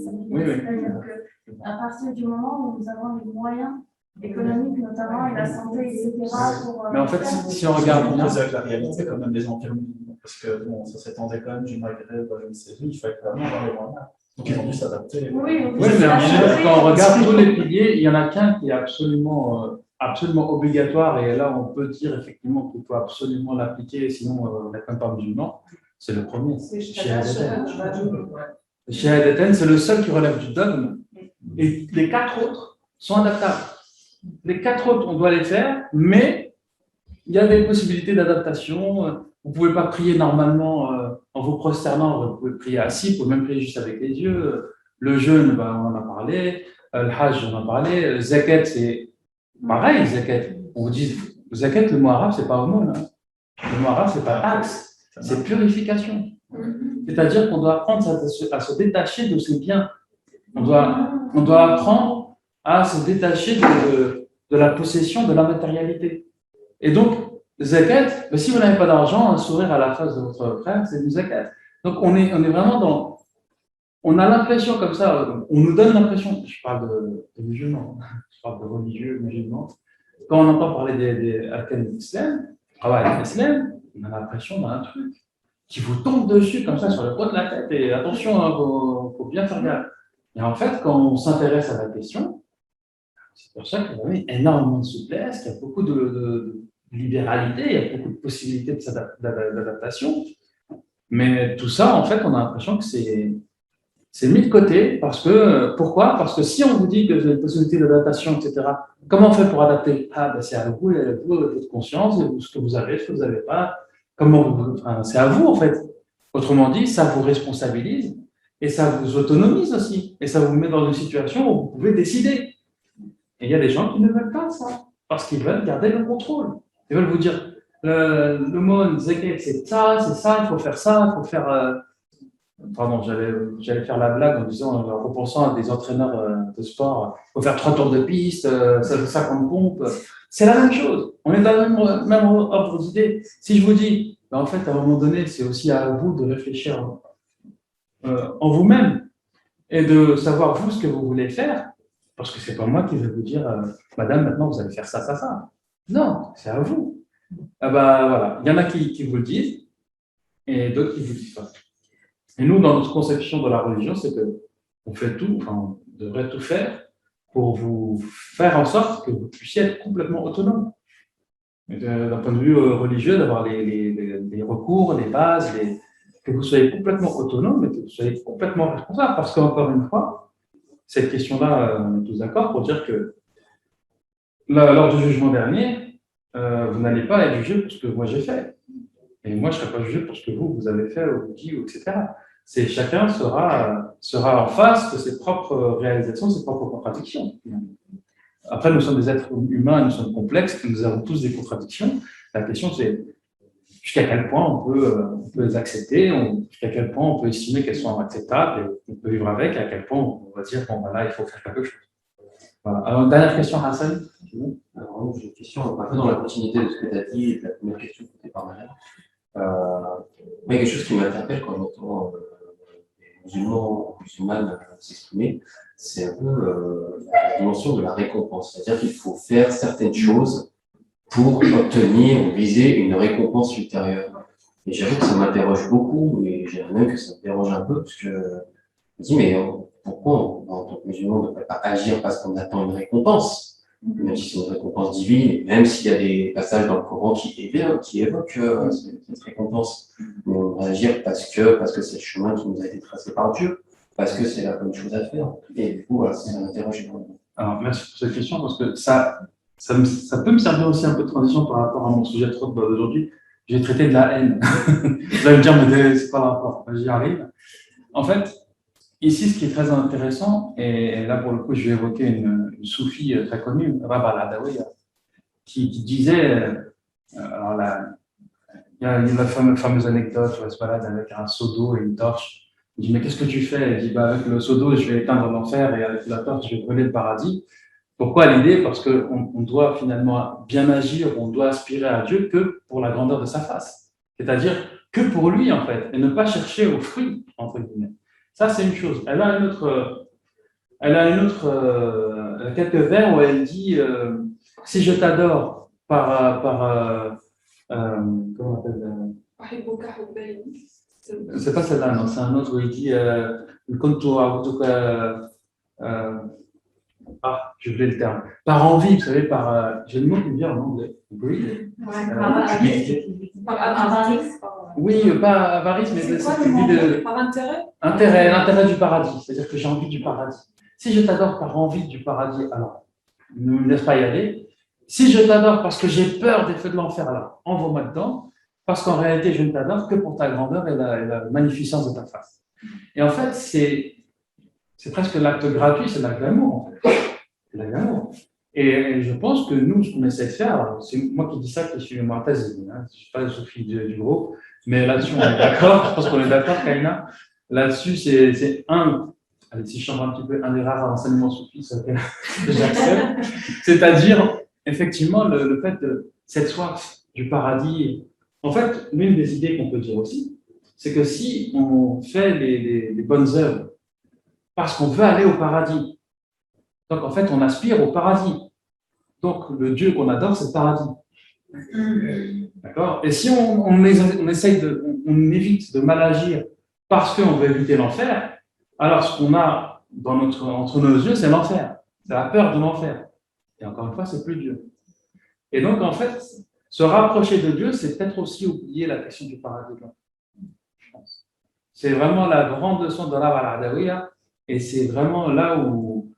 c'est-à-dire qu'à partir du moment où nous avons les moyens économique notamment, et la santé, etc. pour, Mais en fait, si on regarde bien, avec la réalité quand même des empires, parce que bon, ça s'étendait quand même du Maghreb à une série, il fallait vraiment avoir les moyens. Donc ils ont dû s'adapter. Oui, donc oui, mais en fait, quand on regarde tous les piliers, il y en a qu'un qui est absolument obligatoire, et là, on peut dire effectivement qu'il faut absolument l'appliquer, sinon on n'est même pas musulman. C'est le premier. C'est Shahadatain. Shahadatain, c'est le seul qui relève du dogme, et les 4 autres sont adaptables. Les 4 autres, on doit les faire, mais il y a des possibilités d'adaptation. Vous ne pouvez pas prier normalement en vous prosternant, vous pouvez prier assis, vous pouvez même prier juste avec les yeux. Le jeûne, on en a parlé. Le hajj, on en a parlé. Le zakat, c'est pareil, zakat. On vous dit, zakat, le mot arabe, c'est pas aumône. Le mot arabe, c'est pas taxe, c'est purification. C'est-à-dire qu'on doit apprendre à se détacher de ses biens. On doit apprendre à se détacher de la possession, de la matérialité. Et donc, zakat, si vous n'avez pas d'argent, un sourire à la face de votre frère, c'est du zakat. Donc, on est vraiment dans. On a l'impression comme ça, on nous donne l'impression, je parle de musulmans, je parle de religieux musulmans, quand on entend parler des arcanes de l'islam, on a l'impression d'un truc qui vous tombe dessus comme ça sur le coin de la tête, et attention, il faut bien faire gaffe. Et en fait, quand on s'intéresse à la question, c'est pour ça qu'il y a énormément de souplesse, qu'il y a beaucoup de libéralité, il y a beaucoup de possibilités d'adaptation. Mais tout ça, en fait, on a l'impression que c'est mis de côté. Pourquoi ? Parce que si on vous dit que vous avez une possibilité d'adaptation, etc., comment on fait pour adapter ? C'est à vous, votre conscience, ce que vous avez, ce que vous n'avez pas. C'est à vous, en fait. Autrement dit, ça vous responsabilise et ça vous autonomise aussi. Et ça vous met dans une situation où vous pouvez décider. Et il y a des gens qui ne veulent pas ça, parce qu'ils veulent garder le contrôle. Ils veulent vous dire, le mot zakat, c'est ça, il faut faire ça, il faut faire... Pardon, j'allais faire la blague en disant, en repensant à des entraîneurs de sport, il faut faire 3 tours de piste, 50 pompes. C'est la même chose. On est dans le même ordre d'idée. Si je vous dis, en fait, à un moment donné, c'est aussi à vous de réfléchir en vous-même et de savoir, vous, ce que vous voulez faire. Parce que ce n'est pas moi qui vais vous dire, madame, maintenant vous allez faire ça, ça, ça. Non, c'est à vous. Voilà. Il y en a qui vous le disent et d'autres qui ne vous le disent pas. Et nous, dans notre conception de la religion, c'est qu'on fait tout, on devrait tout faire pour vous faire en sorte que vous puissiez être complètement autonome. D'un point de vue religieux, d'avoir les recours, les bases, que vous soyez complètement autonome et que vous soyez complètement responsable. Parce qu'encore une fois, cette question-là, on est tous d'accord pour dire que lors du jugement dernier, vous n'allez pas être jugé pour ce que moi j'ai fait. Et moi, je ne serai pas jugé pour ce que vous avez fait, ou dit, etc. Chacun sera en face de ses propres réalisations, ses propres contradictions. Après, nous sommes des êtres humains, nous sommes complexes, nous avons tous des contradictions. La question, c'est jusqu'à quel point on peut les accepter, jusqu'à quel point on peut estimer qu'elles sont acceptables, et on peut vivre avec, et à quel point on va dire, là, il faut faire quelque chose. Voilà. Alors, dernière question, Hassan. Alors, j'ai une question un peu dans la continuité de ce que tu as dit, et de la première question que tu as parlé. Il y a quelque chose qui m'interpelle quand j'entends les musulmans ou musulmanes s'exprimer, c'est un peu la dimension de la récompense. C'est-à-dire qu'il faut faire certaines choses pour obtenir ou viser une récompense ultérieure. Et j'avoue que ça m'interroge beaucoup, et j'ai même que ça me dérange un peu, parce que je me dis, mais pourquoi, en tant que musulman, on ne devrait pas agir parce qu'on attend une récompense, même si c'est une récompense divine, même s'il y a des passages dans le Coran qui évoquent cette récompense. Mais on devrait agir parce que c'est le chemin qui nous a été tracé par Dieu, parce que c'est la bonne chose à faire. Et du coup, voilà, ça m'interroge énormément. Alors, merci pour cette question, parce que ça peut me servir aussi un peu de transition par rapport à mon sujet trop d'aujourd'hui. J'ai traité de la haine. Vous allez me dire, mais c'est pas rapport. J'y arrive. En fait, ici, ce qui est très intéressant, et là, pour le coup, je vais évoquer une soufie très connue, Rabah al-Adawiya, qui disait, alors là, il y a la fameuse anecdote où elle se balade avec un seau d'eau et une torche. Il dit, mais qu'est-ce que tu fais? Elle dit, avec le seau d'eau, je vais éteindre l'enfer, et avec la torche, je vais brûler le paradis. Pourquoi l'idée? Parce qu'on doit finalement bien agir, on doit aspirer à Dieu que pour la grandeur de sa face. C'est-à-dire que pour lui, en fait, et ne pas chercher aux fruits, entre guillemets. Ça, c'est une chose. Elle a une autre quelques vers où elle dit si je t'adore comment on appelle c'est pas celle-là, non, c'est un autre où il dit j'ai le terme. Par envie, vous savez, j'ai le mot qui me vient en anglais. Greed. Oui, pas avarice, mais c'est quoi c'est l'idée par intérêt? L'intérêt du paradis. C'est-à-dire que j'ai envie du paradis. Si je t'adore par envie du paradis, alors ne me laisse pas y aller. Si je t'adore parce que j'ai peur des feux de l'enfer, alors envoie-moi dedans. Parce qu'en réalité, je ne t'adore que pour ta grandeur et la magnificence de ta face. Et en fait, c'est presque l'acte gratuit, c'est l'acte d'amour, en fait. C'est l'acte d'amour. Et je pense que nous, ce qu'on essaie de faire, c'est moi qui dis ça, que je suis Mu'tazili, je ne suis pas la Sophie du groupe, mais là-dessus, on est d'accord, je pense qu'on est d'accord, Kaina. Là-dessus, c'est allez, si je change un petit peu, un des rares enseignements soufis que j'accepte, c'est-à-dire, effectivement, le fait de cette soif du paradis. En fait, l'une des idées qu'on peut dire aussi, c'est que si on fait les bonnes œuvres parce qu'on veut aller au paradis, donc en fait, on aspire au paradis. Donc, le Dieu qu'on adore, c'est le paradis. D'accord? Et si on évite de mal agir parce qu'on veut éviter l'enfer, alors ce qu'on a entre nos yeux, c'est l'enfer. C'est la peur de l'enfer. Et encore une fois, c'est plus Dieu. Et donc, en fait, se rapprocher de Dieu, c'est peut-être aussi oublier la question du paradis. Je pense. C'est vraiment la grande leçon de l'Adawiya, et c'est vraiment là où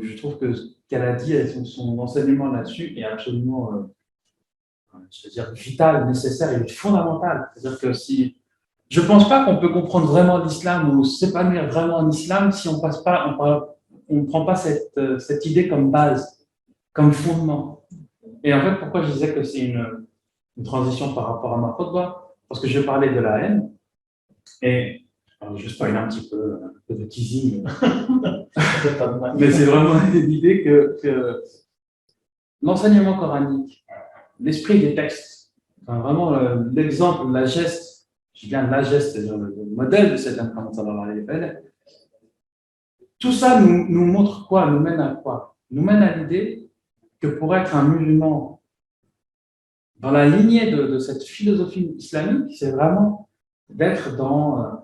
je trouve que ce qu'elle a dit, son enseignement là-dessus est absolument, je veux dire, vital, nécessaire et fondamental. C'est-à-dire que je ne pense pas qu'on peut comprendre vraiment l'islam ou s'épanouir vraiment en islam si on ne prend pas cette idée comme base, comme fondement. Et en fait, pourquoi je disais que c'est une transition par rapport à ma khutbah? Parce que je parlais de la haine, et alors, je spoil un petit peu, un peu de teasing, mais c'est vraiment l'idée que l'enseignement coranique, l'esprit des textes, enfin, vraiment l'exemple, la geste, je viens de la geste, c'est-à-dire le modèle de cette Muhammad, tout ça nous montre quoi? Nous mène à quoi? Nous mène à l'idée que pour être un musulman dans la lignée de cette philosophie islamique, c'est vraiment d'être dans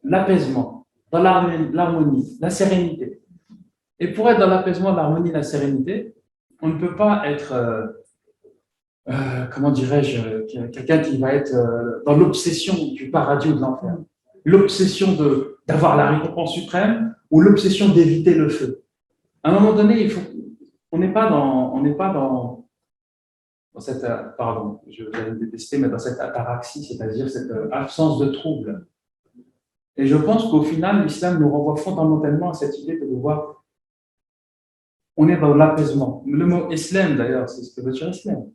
l'apaisement, dans l'harmonie, la sérénité. Et pour être dans l'apaisement, l'harmonie, la sérénité, on ne peut pas être, comment dirais-je, quelqu'un qui va être dans l'obsession du paradis ou de l'enfer. L'obsession d'avoir la récompense suprême ou l'obsession d'éviter le feu. À un moment donné, on n'est pas dans cette, pardon, je vais me détester, mais dans cette ataraxie, c'est-à-dire cette absence de trouble. Et je pense qu'au final, l'islam nous renvoie fondamentalement à cette idée de voir, on est dans l'apaisement. Le mot islam, d'ailleurs, c'est ce que veut dire islam.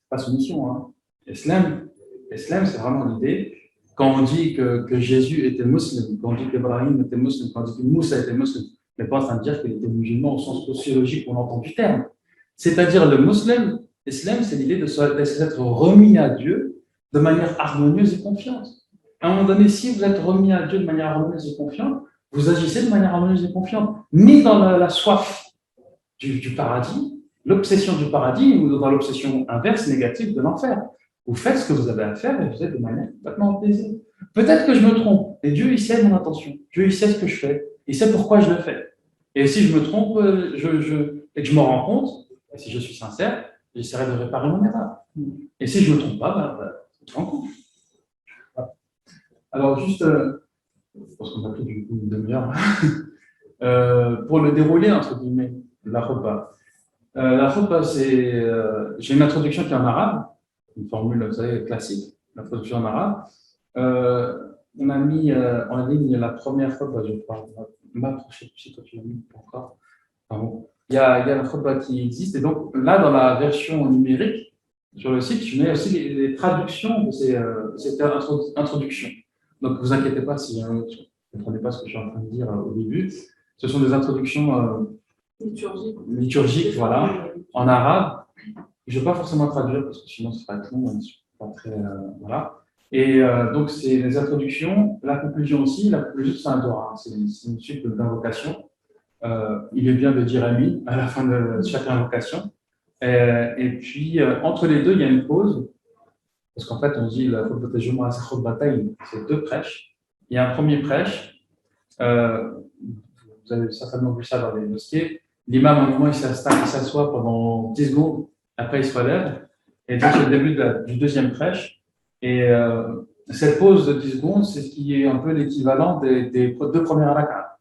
Pas soumission, hein. Islam, c'est vraiment l'idée. Quand on dit que Jésus était musulman, quand on dit qu'Ibrahim était musulman, quand on dit que Moussa était musulman, on n'est pas en train de dire qu'il était musulman au sens sociologique qu'on entend du terme. C'est-à-dire le musulman, l'islam, c'est l'idée d'être remis à Dieu de manière harmonieuse et confiante. À un moment donné, si vous êtes remis à Dieu de manière harmonieuse et confiante, vous agissez de manière harmonieuse et confiante, ni dans la soif du paradis, l'obsession du paradis, ou dans l'obsession inverse, négative de l'enfer. Vous faites ce que vous avez à faire et vous êtes de manière complètement apaisée. Peut-être que je me trompe, et Dieu, il sait mon intention. Dieu, il sait ce que je fais. Il sait pourquoi je le fais. Et si je me trompe et que je m'en rends compte, et si je suis sincère, j'essaierai de réparer mon erreur. Et si je ne me trompe pas, je me rends compte. Alors, juste, je pense qu'on a pris du coup une demi-heure, pour le dérouler, entre guillemets, la khutbah. La khutbah, j'ai une introduction qui est en arabe, une formule, vous savez, classique, l'introduction en arabe. On a mis en ligne la première khutbah, je crois. Je sais pas si tu l'as mis encore. Pardon. Il y a la khutbah qui existe, et donc là, dans la version numérique, sur le site, je mets aussi les traductions de cette introduction. Donc, ne vous inquiétez pas si vous ne comprenez pas ce que je suis en train de dire au début. Ce sont des introductions liturgiques, voilà, en arabe. Je ne vais pas forcément traduire parce que sinon ce sera long, pas très, voilà. Et donc, c'est les introductions, la conclusion aussi. La conclusion, c'est un Dora, c'est une suite d'invocations il est bien de dire Amin à la fin de chaque invocation. Et puis, entre les deux, il y a une pause, parce qu'en fait, on dit la khutbat al-Jumu'ah, c'est khutbatayn, c'est deux prêches. Il y a un premier prêche, vous avez certainement vu ça dans les mosquées. L'imam, à un moment, il s'assoit pendant 10 secondes, après il se relève, et donc c'est le début du deuxième prêche. Et cette pause de 10 secondes, c'est ce qui est un peu l'équivalent des deux premières rak'ah.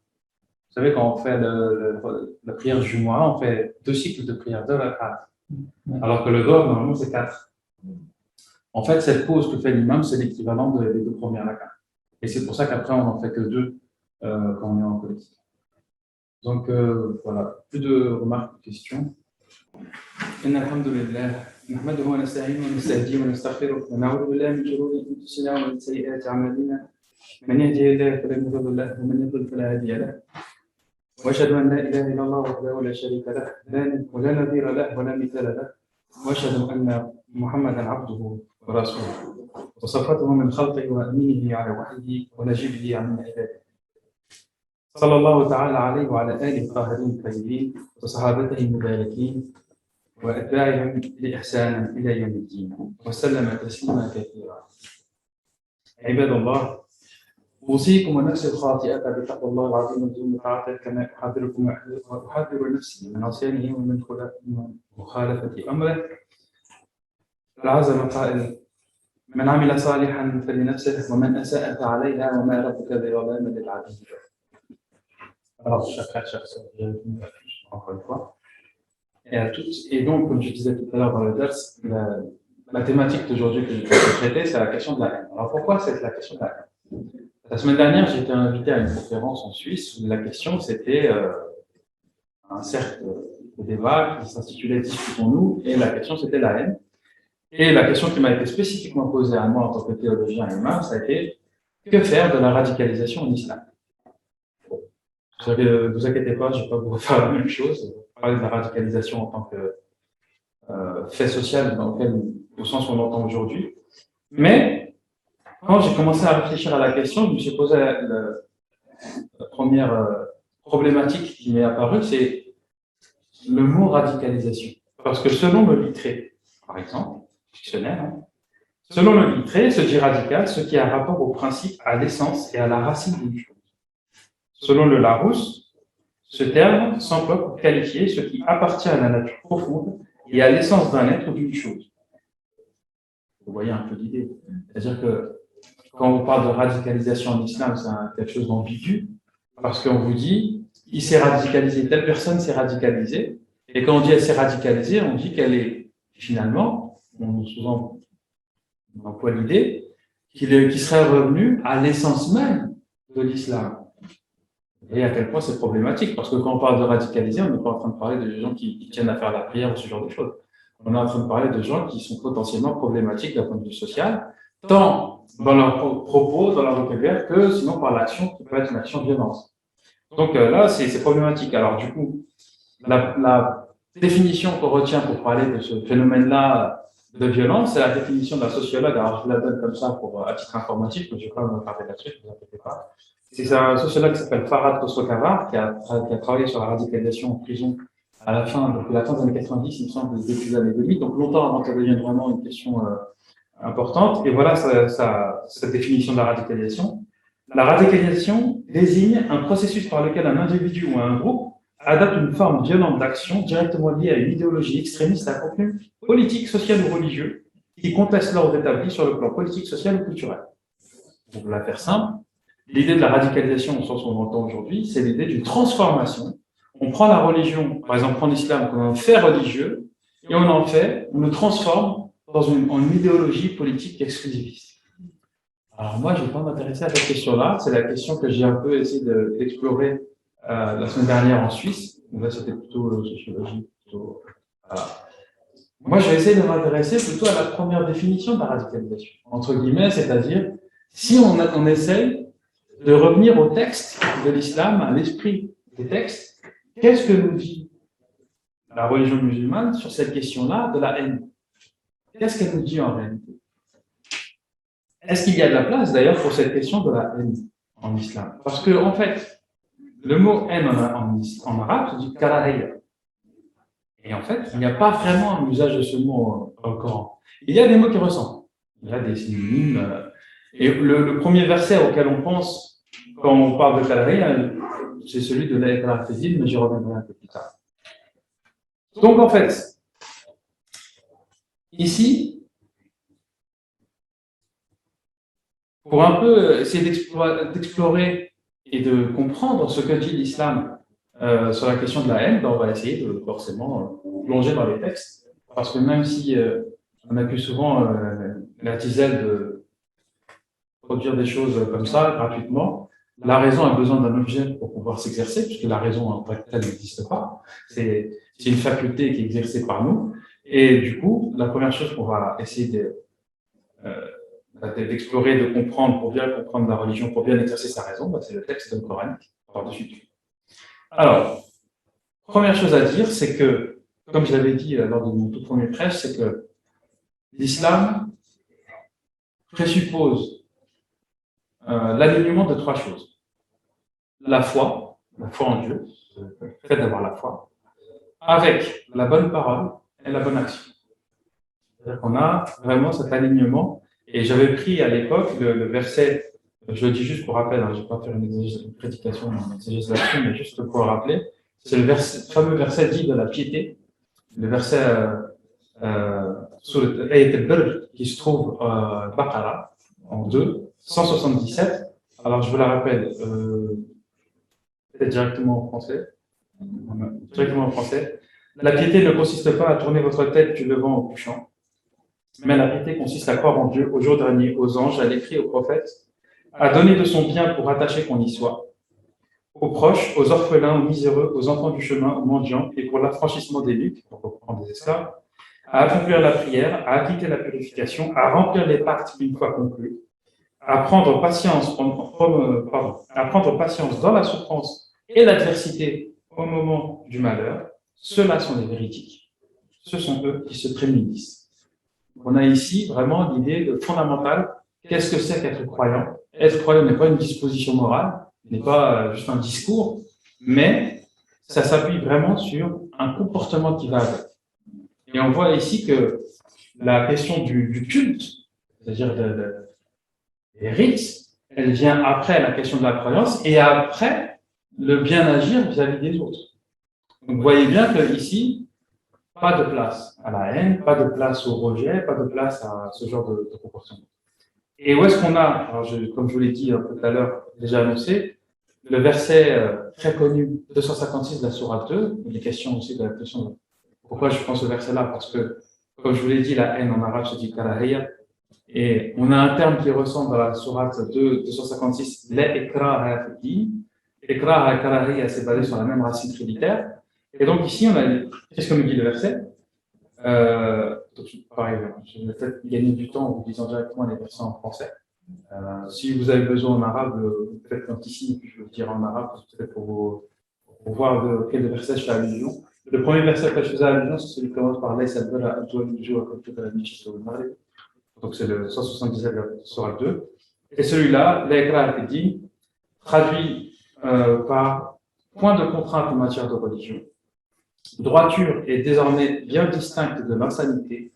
Vous savez, quand on fait la prière du Jumu'ah, on fait 2 cycles de prière, 2 rak'ah. Alors que le Dhuhr, normalement, c'est 4. En fait, cette pause que fait l'imam, c'est l'équivalent des deux premières rak'ah. Et c'est pour ça qu'après, on n'en fait que 2 quand on est en collectif. Donc, voilà, plus de remarques, de questions. إن الحمد لله نحمده ونستعينه ونستهديه ونستغفره ونعوذ بالله من شرور أنفسنا ومن سيئات أعمالنا من يهده الله فلا مضل له ومن يضلل فلا هادي له وأشهد أن لا إله إلا الله وحده لا شريك له ولا نظير له ولا مثال له وأشهد أن محمدا عبده ورسوله وصفته من خلقه وأمينه على وحيه ونجيبه عن عباده صلى الله تعالى عليه وعلى آله الطاهرين الطيبين وصحابته المباركين وأتباعهم بإحسان إلى يوم الدين وسلم تسليما كثيرا. عباد الله، أوصيكم ونفسي الخاطئة بتقوى الله العظيم بدون طاعته كما أحذركم وأحذر نفسي من عصيانه ومن مخالفة أمره. العزم قائل: من عمل صالحا فلنفسه ومن أساء فعليها وما ربك بظلام للعبيد. Alors, chaque frère, chaque sœur, encore une fois. Et à toutes. Et donc, comme je disais tout à l'heure dans le ders, la thématique d'aujourd'hui que je vais traiter, c'est la question de la haine. Alors, pourquoi c'est la question de la haine? La semaine dernière, j'ai été invité à une conférence en Suisse où la question, c'était un cercle de débat qui s'intitulait Discutons-nous, et la question, c'était la haine. Et la question qui m'a été spécifiquement posée à moi en tant que théologien et imam, ça a été: que faire de la radicalisation en islam? Ne vous inquiétez pas, je ne vais pas vous refaire la même chose. Parler de la radicalisation en tant que fait social au sens où on l'entend aujourd'hui. Mais quand j'ai commencé à réfléchir à la question, je me suis posé la première problématique qui m'est apparue, c'est le mot radicalisation. Parce que selon le Littré, par exemple, dictionnaire, selon le Littré, se dit radical ce qui a rapport au principe, à l'essence et à la racine d'une chose. Selon le Larousse, ce terme s'emploie pour qualifier ce qui appartient à la nature profonde et à l'essence d'un être ou d'une chose. Vous voyez un peu l'idée. C'est-à-dire que quand on parle de radicalisation en islam, c'est quelque chose d'ambigu, parce qu'on vous dit, il s'est radicalisé, telle personne s'est radicalisée, et quand on dit elle s'est radicalisée, on dit qu'elle est finalement, on emploie l'idée, qu'il serait revenu à l'essence même de l'islam. Et à quel point c'est problématique, parce que quand on parle de radicaliser, on n'est pas en train de parler de gens qui tiennent à faire la prière ou ce genre de choses. On est en train de parler de gens qui sont potentiellement problématiques d'un point de vue social, tant dans leurs propos, dans leur vocabulaire, que sinon par l'action qui peut être une action de violence. Donc là, c'est problématique. Alors du coup, la définition qu'on retient pour parler de ce phénomène-là de violence, c'est la définition d'un sociologue. Alors je vous la donne comme ça à titre informatif, mais je ne vais pas me parler là-dessus, ne vous inquiétez pas. C'est un sociologue qui s'appelle Farhad Khosrokhavar, qui a travaillé sur la radicalisation en prison depuis la fin des années 90, il me semble, depuis les années 2000, donc longtemps avant que ça devienne vraiment une question importante. Et voilà cette définition de la radicalisation. La radicalisation désigne un processus par lequel un individu ou un groupe adopte une forme violente d'action directement liée à une idéologie extrémiste à contenu politique, social ou religieux qui conteste l'ordre établi sur le plan politique, social ou culturel. Pour la faire simple, l'idée de la radicalisation, au sens où on l'entend aujourd'hui, c'est l'idée d'une transformation. On prend la religion, par exemple, on prend l'islam comme un fait religieux, et on le transforme en une idéologie politique exclusiviste. Alors moi, je ne vais pas m'intéresser à cette question-là. C'est la question que j'ai un peu essayé d'explorer la semaine dernière en Suisse. Donc là, c'était plutôt sociologie. Voilà. Moi, je vais essayer de m'intéresser plutôt à la première définition de la radicalisation, entre guillemets, c'est-à-dire si on essaye de revenir au texte de l'islam, à l'esprit des textes, qu'est-ce que nous dit la religion musulmane sur cette question-là de la haine? Qu'est-ce qu'elle nous dit en réalité? Est-ce qu'il y a de la place d'ailleurs pour cette question de la haine en islam? Parce que, en fait, le mot haine en arabe se dit karahaya. Et en fait, il n'y a pas vraiment un usage de ce mot dans le Coran. Il y a des mots qui ressemblent. Il y a des synonymes. Et le premier verset auquel on pense quand on parle de karahaya, c'est celui de l'Aïkra Fezil, mais j'y reviendrai un peu plus tard. Donc en fait, ici, pour un peu essayer d'explorer et de comprendre ce que dit l'islam sur la question de la haine, ben on va essayer de forcément plonger dans les textes, parce que même si on accuse souvent la tiselle de produire des choses comme ça gratuitement, la raison a besoin d'un objet pour pouvoir s'exercer, puisque la raison en tant que telle n'existe pas. C'est une faculté qui est exercée par nous. Et du coup, la première chose qu'on va essayer d'explorer, de comprendre, pour bien comprendre la religion, pour bien exercer sa raison, ben c'est le texte coranique par-dessus. Alors, première chose à dire, c'est que, comme je l'avais dit lors de mon tout premier prêche, c'est que l'islam présuppose l'alignement de trois choses. La foi en Dieu, le fait d'avoir la foi, avec la bonne parole et la bonne action. C'est-à-dire qu'on a vraiment cet alignement, et j'avais pris à l'époque le verset, je le dis juste pour rappel, je ne vais pas faire une prédication, une exégèse là-dessus, mais juste pour le rappeler, c'est le fameux verset dit de la piété, le verset sur le Ayat al-Birr qui se trouve Baqara, en 2, 177. Alors je vous la rappelle, peut-être directement en français. Directement en français. La piété ne consiste pas à tourner votre tête du levant au couchant, mais la piété consiste à croire en Dieu, au jour dernier, aux anges, à l'écrit, aux prophètes, à donner de son bien pour attacher qu'on y soit, aux proches, aux orphelins, aux miséreux, aux enfants du chemin, aux mendiants, et pour l'affranchissement des nuques, pour reprendre des esclaves, à accomplir la prière, à acquitter la purification, à remplir les pactes une fois conclus, à prendre patience dans la souffrance et l'adversité au moment du malheur. Ceux-là sont les véridiques. Ce sont eux qui se prémunissent. On a ici vraiment l'idée fondamentale. Qu'est-ce que c'est qu'être croyant? Être croyant n'est pas une disposition morale, n'est pas juste un discours, mais ça s'appuie vraiment sur un comportement qui va avec. Et on voit ici que la question du culte, c'est-à-dire des rites, elle vient après la question de la croyance et après le bien agir vis-à-vis des autres. Donc vous voyez bien qu'ici, pas de place à la haine, pas de place au rejet, pas de place à ce genre de comportement. Et où est-ce qu'on a, alors comme je vous l'ai dit un peu tout à l'heure, déjà annoncé, le verset très connu 256 de la sourate 2, il est question aussi de la question de pourquoi je prends ce verset-là, parce que, comme je vous l'ai dit, la haine en arabe se dit karahiyya, et on a un terme qui ressemble à la sourate 2, 256, l'ikraha fi. Ikraha et karahiyya, c'est basé sur la même racine trinitaire. Et donc ici, on a, qu'est-ce que nous dit le verset? Pareil, je vais peut-être gagner du temps en vous disant directement les versets en français. Si vous avez besoin en arabe, peut-être qu'un petit signe, puis je vais vous dire en arabe, peut-être pour voir de quel verset je fais allusion. Le premier verset que je faisais allusion, c'est celui qui commence par Laïs al-Bala donc c'est le 177 sur 2. Et celui-là, l'Aïkra dit, traduit par point de contrainte en matière de religion. Droiture est désormais bien distincte de l'insanité.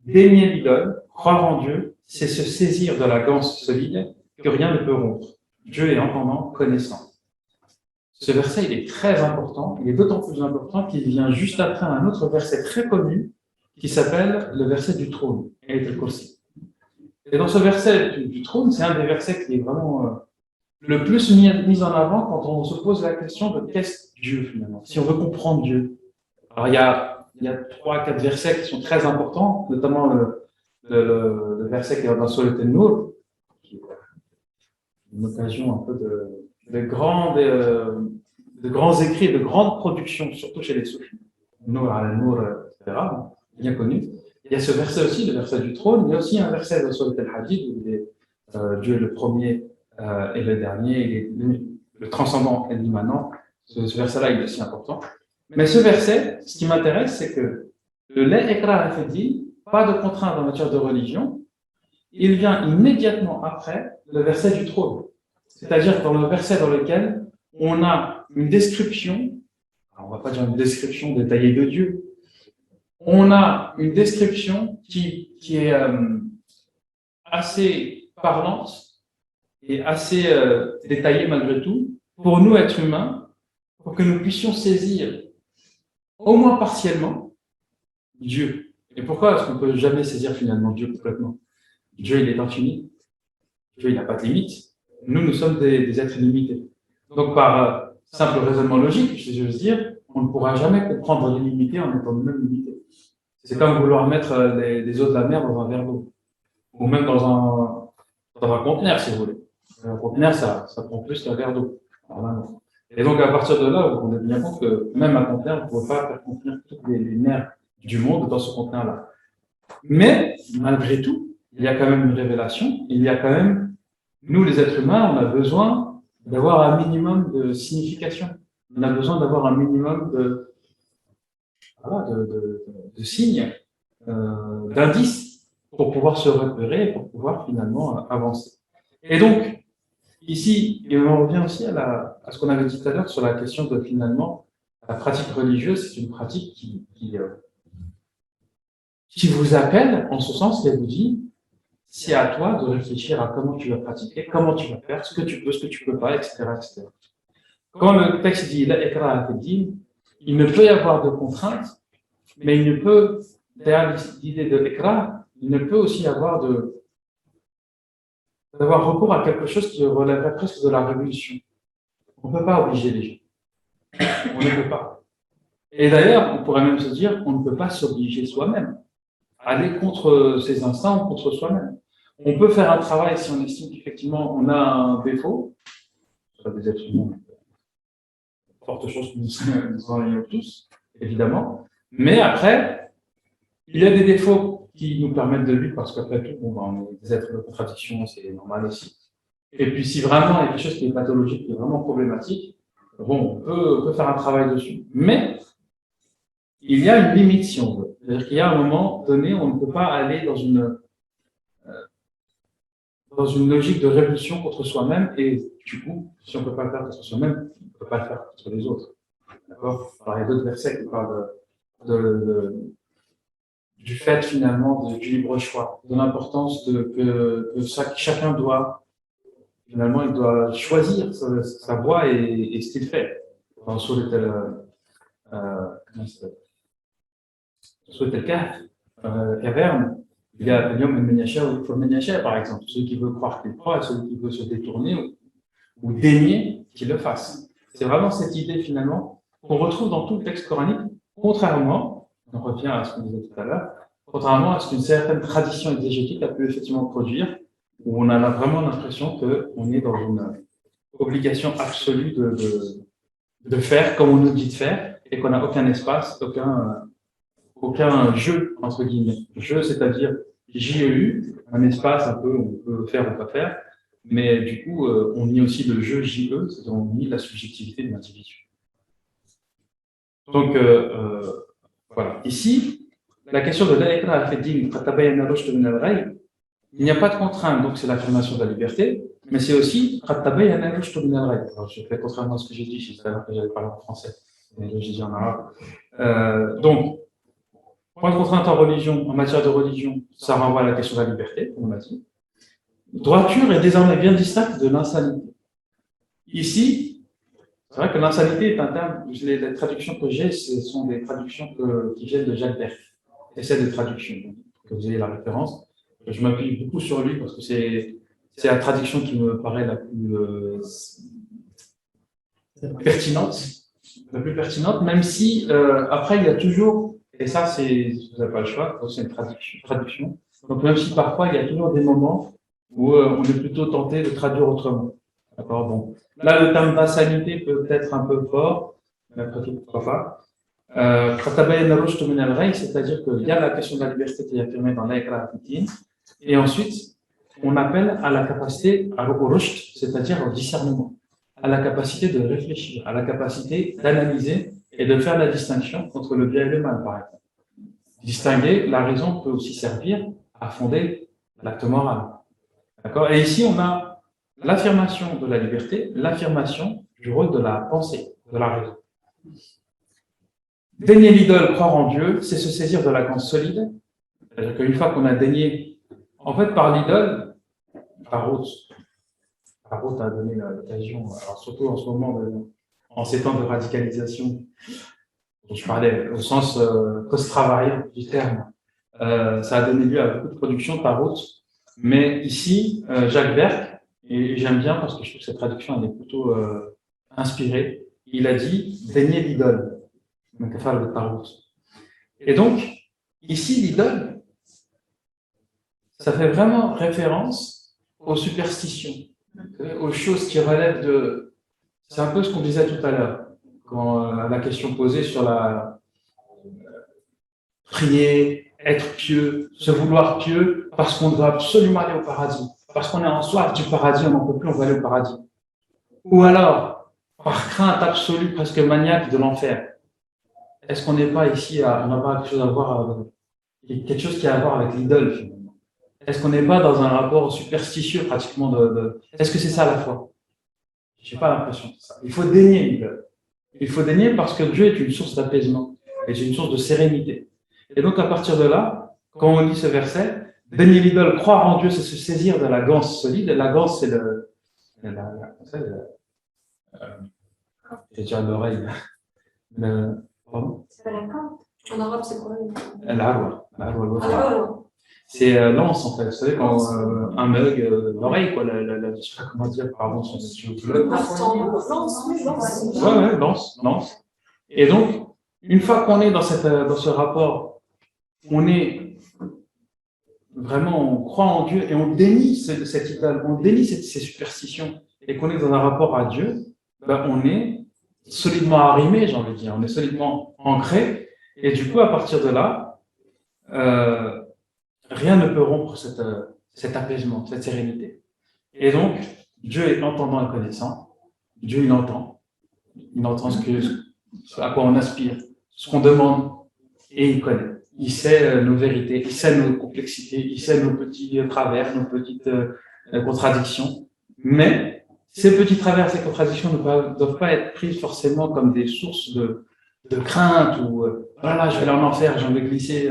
Dénier l'idole, croire en Dieu, c'est se saisir de la ganse solide que rien ne peut rompre. Dieu est entendant, connaissant. Ce verset, il est très important. Il est d'autant plus important qu'il vient juste après un autre verset très connu qui s'appelle le verset du trône, et dans ce verset du trône, c'est un des versets qui est vraiment le plus mis en avant quand on se pose la question de qu'est-ce que Dieu finalement, si on veut comprendre Dieu. Alors il y a 3-4 versets qui sont très importants, notamment le verset qui est dans Solet el-Nour, qui est une occasion un peu de grands écrits, de grandes productions, surtout chez les soufis. Nour al-Nour, etc., bien connu. Il y a ce verset aussi, le verset du trône. Il y a aussi un verset de Solet el-Hadid, où Dieu est le premier et le dernier, le transcendant et l'immanent. Ce verset-là, il est aussi important. Mais ce verset, ce qui m'intéresse, c'est que le La'ikra al-Fadi, pas de contrainte en matière de religion, il vient immédiatement après le verset du trône. C'est-à-dire dans le verset dans lequel on a une description, alors on ne va pas dire une description détaillée de Dieu, on a une description qui est assez parlante et assez détaillée malgré tout, pour nous, êtres humains, pour que nous puissions saisir, au moins partiellement, Dieu. Et pourquoi est-ce qu'on ne peut jamais saisir finalement Dieu complètement? Dieu, il est infini. Dieu, il n'a pas de limite. Nous sommes des êtres limités. Donc, par simple raisonnement logique, si je veux dire, on ne pourra jamais comprendre l'illimité en étant nous-mêmes limités. C'est comme vouloir mettre des eaux de la mer dans un verre d'eau. Ou même dans un conteneur, si vous voulez. Un conteneur, ça prend plus qu'un verre d'eau. Et donc, à partir de là, on a bien compte que même un conteneur ne pourrait pas faire contenir toutes les mers du monde dans ce conteneur-là. Mais, malgré tout, il y a quand même une révélation, il y a quand même, nous les êtres humains, on a besoin d'avoir un minimum de signification. On a besoin d'avoir un minimum de signes, d'indices, pour pouvoir se repérer, pour pouvoir finalement avancer. Et donc, ici, et on revient aussi à ce qu'on avait dit tout à l'heure sur la question de finalement, la pratique religieuse, c'est une pratique qui vous appelle, en ce sens qu'elle vous dit, c'est à toi de réfléchir à comment tu vas pratiquer, comment tu vas faire, ce que tu peux, ce que tu peux pas, etc., etc. Quand le texte dit la ikraha fi din, il ne peut y avoir de contraintes, mais il ne peut, derrière l'idée de l'ikra, il ne peut aussi avoir d'avoir recours à quelque chose qui relèverait presque de la révolution. On ne peut pas obliger les gens. On ne peut pas. Et d'ailleurs, on pourrait même se dire qu'on ne peut pas s'obliger soi-même. Aller contre ses instincts ou contre soi-même. On peut faire un travail si on estime qu'effectivement on a un défaut, soit des êtres humains, forte chose que nous en ayons tous, évidemment, mais après, il y a des défauts qui nous permettent de vivre parce qu'après tout, on est des êtres de contradiction, c'est normal aussi. Et puis si vraiment il y a quelque chose qui est pathologique, qui est vraiment problématique, on peut faire un travail dessus. Mais il y a une limite si on veut. C'est-à-dire qu'il y a un moment donné, on ne peut pas aller dans une logique de révolution contre soi-même, et du coup, si on ne peut pas le faire contre soi-même, on ne peut pas le faire contre les autres. D'accord? Alors, il y a d'autres versets qui parlent du fait finalement du libre choix, de l'importance que chacun doit, finalement, il doit choisir sa voie et ce qu'il fait. Dans Sourate caverne, il y a l'homme Menyachia, par exemple, celui qui veut croire qu'il croit, celui qui veut se détourner ou dénier, qu'il le fasse. C'est vraiment cette idée, finalement, qu'on retrouve dans tout le texte coranique, contrairement, on revient à ce qu'on disait tout à l'heure, contrairement à ce qu'une certaine tradition exégétique a pu effectivement produire, où on a vraiment l'impression qu'on est dans une obligation absolue de faire comme on nous dit de faire, et qu'on n'a aucun espace, aucun jeu, entre guillemets. Jeu, c'est-à-dire JEU, un espace un peu où on peut faire ou pas faire, mais du coup, on nie aussi le jeu JE, c'est-à-dire on nie la subjectivité de l'individu. Donc, voilà. Ici, la question de l'Aïkra al-Feddin, il n'y a pas de contrainte, donc c'est l'affirmation de la liberté, mais c'est aussi alors, je fais contrairement à ce que j'ai dit, je sais que j'avais parlé en français, mais là j'ai dit en arabe. Donc, point de contrainte en religion, en matière de religion, ça renvoie à la question de la liberté, comme on l'a dit. Droiture est désormais bien distincte de l'insanité. Ici, c'est vrai que l'insanité est un terme, les traductions que j'ai, ce sont des traductions qui viennent de Jacques Berck, essai de traduction, que vous ayez la référence. Je m'appuie beaucoup sur lui parce que c'est la traduction qui me paraît la plus pertinente, même si après il y a toujours, et ça vous n'avez pas le choix, c'est une traduction, donc même si parfois il y a toujours des moments où on est plutôt tenté de traduire autrement. D'accord, bon. Là, le terme d'insanité peut être un peu fort, mais après tout, pourquoi pas. C'est-à-dire qu'il y a la question de la liberté qui est affirmée dans l'Aïkra al-Fitin, et ensuite, on appelle à la capacité, au rushd, c'est-à-dire au discernement, à la capacité de réfléchir, à la capacité d'analyser et de faire la distinction entre le bien et le mal, par exemple. Distinguer, la raison peut aussi servir à fonder l'acte moral. D'accord? Et ici, on a l'affirmation de la liberté, l'affirmation du rôle de la pensée, de la raison. Dénier l'idole, croire en Dieu, c'est se saisir de la cause solide. C'est-à-dire qu'une fois qu'on a dénié, en fait, par l'idole, Parot a donné l'occasion, alors surtout en ce moment, en ces temps de radicalisation, dont je parlais au sens post-travaillien du terme, ça a donné lieu à beaucoup de productions de Parot. Mais ici, Jacques Berck, et j'aime bien parce que je trouve que cette traduction elle est plutôt inspirée, il a dit « dénier l'idole ». Et donc, ici, l'idole, ça fait vraiment référence aux superstitions, aux choses qui relèvent de... C'est un peu ce qu'on disait tout à l'heure, quand la question posée sur la prier, être pieux, se vouloir pieux, parce qu'on doit absolument aller au paradis, parce qu'on est en soif du paradis, on n'en peut plus, on va aller au paradis. Ou alors, par crainte absolue, presque maniaque de l'enfer. Est-ce qu'on n'est pas ici, on n'a pas quelque chose à voir, quelque chose qui a à voir avec l'idole finalement? Est-ce qu'on n'est pas dans un rapport superstitieux pratiquement Est-ce que c'est ça la foi? Je n'ai pas l'impression de ça. Il faut dénier l'idole. Il faut dénier parce que Dieu est une source d'apaisement, est une source de sérénité. Et donc à partir de là, quand on lit ce verset, dénier l'idole, croire en Dieu, c'est se saisir de la ganse solide. Et la ganse, c'est je vais dire l'oreille. Pardon? C'est pas la corde. En arabe, c'est quoi? C'est l'anse, en fait. Vous savez, quand un mug, l'oreille, quoi, je sais pas comment dire, pardon, Le portant, lance. Ouais, lance. Et donc, une fois qu'on est dans ce rapport, on est vraiment, on croit en Dieu et on dénie cette idole, on dénie ces superstitions et qu'on est dans un rapport à Dieu, ben on est solidement arrimé, j'ai envie de dire, on est solidement ancré, et du coup, à partir de là, rien ne peut rompre cet apaisement, cette sérénité. Et donc, Dieu est entendant et connaissant, Dieu il entend ce à quoi on aspire, ce qu'on demande, et il connaît. Il sait nos vérités, il sait nos complexités, il sait nos petits travers, nos petites contradictions, mais ces petits travers, ces contradictions ne doivent pas être prises forcément comme des sources de crainte ou voilà, je vais aller en enfer, j'ai envie de glisser.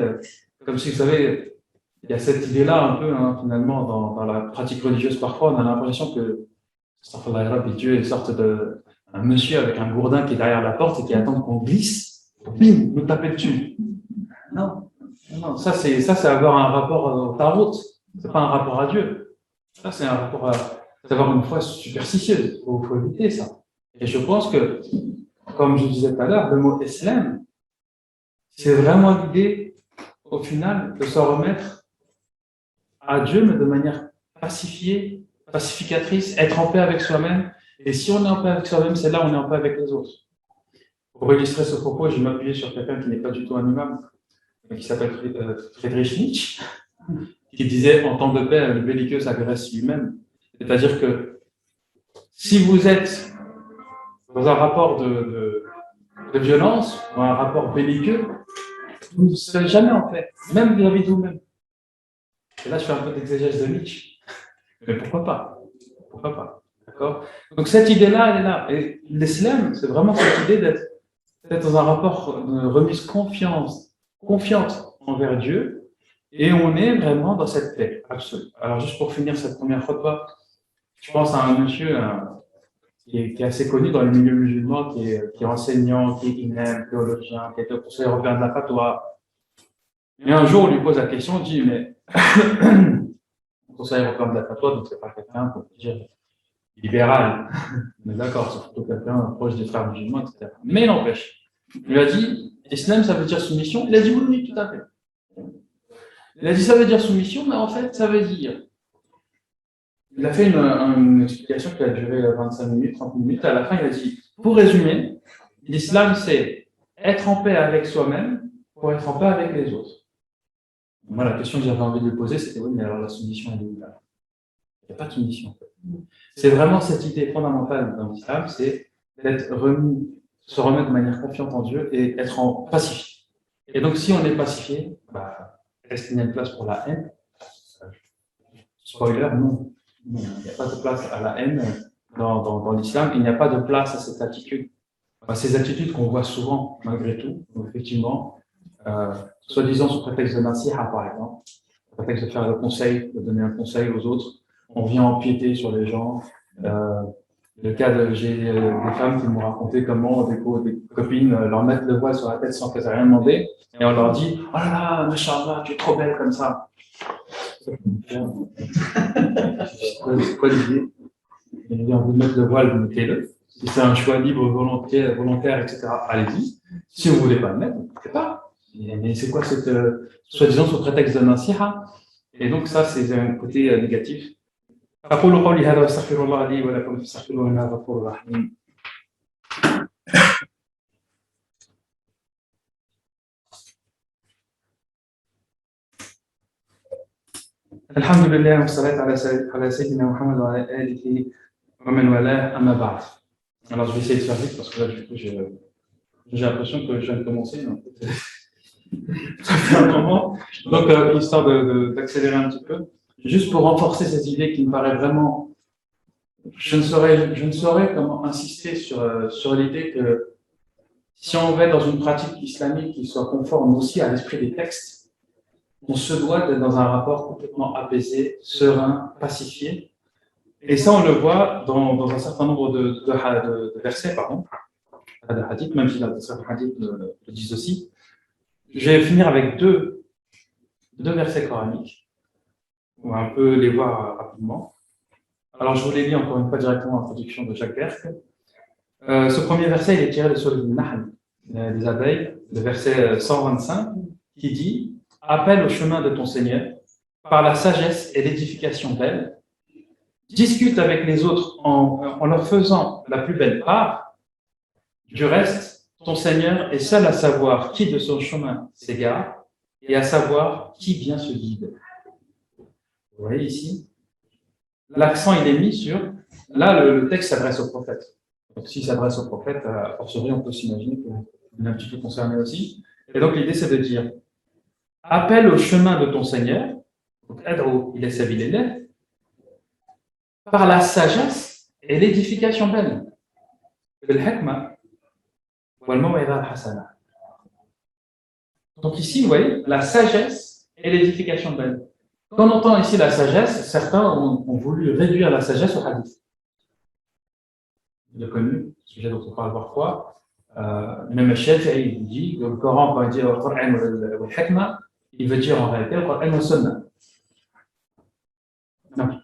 Comme si, vous savez, il y a cette idée-là un peu, hein, finalement, dans la pratique religieuse parfois, on a l'impression que Dieu est une sorte un monsieur avec un gourdin qui est derrière la porte et qui attend qu'on glisse pour bim, nous taper dessus. Non, ça c'est avoir un rapport au tarot, c'est pas un rapport à Dieu. Ça c'est un rapport c'est avoir une foi superstitieuse. Il faut éviter ça. Et je pense que, comme je disais tout à l'heure, le mot islam, c'est vraiment l'idée, au final, de se remettre à Dieu, mais de manière pacifiée, pacificatrice, être en paix avec soi-même. Et si on est en paix avec soi-même, c'est là où on est en paix avec les autres. Pour illustrer ce propos, je vais m'appuyer sur quelqu'un qui n'est pas du tout un imam, qui s'appelle Friedrich Nietzsche, qui disait en temps de paix, le belliqueux s'agresse lui-même. C'est-à-dire que si vous êtes dans un rapport de violence ou un rapport belliqueux, vous ne serez jamais en paix, même vis-à-vis de vous-même. Et là, je fais un peu d'exégèse de Nietzsche. Mais pourquoi pas? Pourquoi pas? D'accord? Donc cette idée-là, elle est là. Et l'islam, c'est vraiment cette idée d'être dans un rapport de remise confiante envers Dieu, et on est vraiment dans cette paix absolue. Alors juste pour finir cette première fois, je pense à un monsieur qui est assez connu dans le milieu musulman, qui est enseignant, qui est imam, théologien, qui est au Conseil européen de la fatwa. Et un jour, on lui pose la question, on dit, mais le Conseil européen de la fatwa, donc c'est pas quelqu'un, pour dire, libéral, mais d'accord, c'est plutôt quelqu'un proche des frères musulmans, etc. Mais il n'empêche, il lui a dit, islam, ça veut dire soumission? Il a dit oui, tout à fait. Il a dit, ça veut dire soumission, mais en fait, ça veut dire... Il a fait une explication qui a duré 25 minutes, 30 minutes. À la fin, il a dit, pour résumer, l'islam, c'est être en paix avec soi-même pour être en paix avec les autres. Moi, la question que j'avais envie de lui poser, c'était, oui, mais alors la soumission, elle est où là? Il n'y a pas de soumission. En fait. C'est vraiment cette idée fondamentale dans l'islam, c'est d'être se remettre de manière confiante en Dieu et être en pacifié. Et donc, si on est pacifié, est-ce qu'il y a une place pour la haine? Spoiler, non. Il n'y a pas de place à la haine dans l'islam, il n'y a pas de place à cette attitude. Enfin, ces attitudes qu'on voit souvent, malgré tout, donc effectivement, soi-disant sous prétexte de nasiha, par exemple, sous prétexte de faire le conseil, de donner un conseil aux autres, on vient empiéter sur les gens. Le cas de, j'ai des femmes qui m'ont raconté comment des copines leur mettent le voile sur la tête sans qu'elles aient rien demandé, et on leur dit « Oh là là, Mashallah, tu es trop belle comme ça ». C'est quoi l'idée? Il y a envie de mettre le voile, mettez-le. Si c'est un choix libre, volontaire, etc., allez-y. Si vous ne voulez pas le mettre, ne le faites pas. Mais c'est quoi cette, soi-disant, sous prétexte de nasiha? Et donc ça, c'est un côté négatif. أقول قولي هذا واستغفر الله لي ولكم فاستغفروه إنه غفور رحيم. الحمد لله والصلاة على سيدنا محمد وعلى آله ومن والاه أما بعد. Alors je vais essayer de faire vite parce que là du coup j'ai l'impression que je viens de commencer. Ça fait un moment. Donc histoire d'accélérer un petit peu. Juste pour renforcer ces idées qui me paraissent vraiment, je ne saurais comment insister sur l'idée que si on va dans une pratique islamique qui soit conforme aussi à l'esprit des textes, on se doit d'être dans un rapport complètement apaisé, serein, pacifié. Et ça, on le voit dans un certain nombre de versets, de hadiths, même si certains hadiths le disent aussi. Je vais finir avec deux versets coraniques. On va un peu les voir rapidement. Alors, je vous les lis encore une fois directement en traduction de Jacques Berck. Ce premier verset, il est tiré de Surah Al-Nahl, des abeilles, le verset 125, qui dit « Appelle au chemin de ton Seigneur, par la sagesse et l'édification belle, discute avec les autres en leur faisant la plus belle part. Du reste, ton Seigneur est seul à savoir qui de son chemin s'égare et à savoir qui bien se guide. » Vous voyez ici, l'accent il est mis sur, là le texte s'adresse au prophète. Donc s'il s'adresse au prophète, a fortiori on peut s'imaginer qu'il est un petit peu concerné aussi. Et donc l'idée c'est de dire, appelle au chemin de ton Seigneur, donc ad'u ila sabilillah, par la sagesse et l'édification belle. Bil-hikma wal maw'idha al-hasana. Donc ici, vous voyez, la sagesse et l'édification belle. Quand on entend ici la sagesse, certains ont voulu réduire la sagesse au hadith. Il est connu, sujet dont on parle parfois. Même Shafi'i il dit que le Coran, quand il dit le Coran ou le Hikma, il veut dire en réalité le Coran ou le Sunna. Non.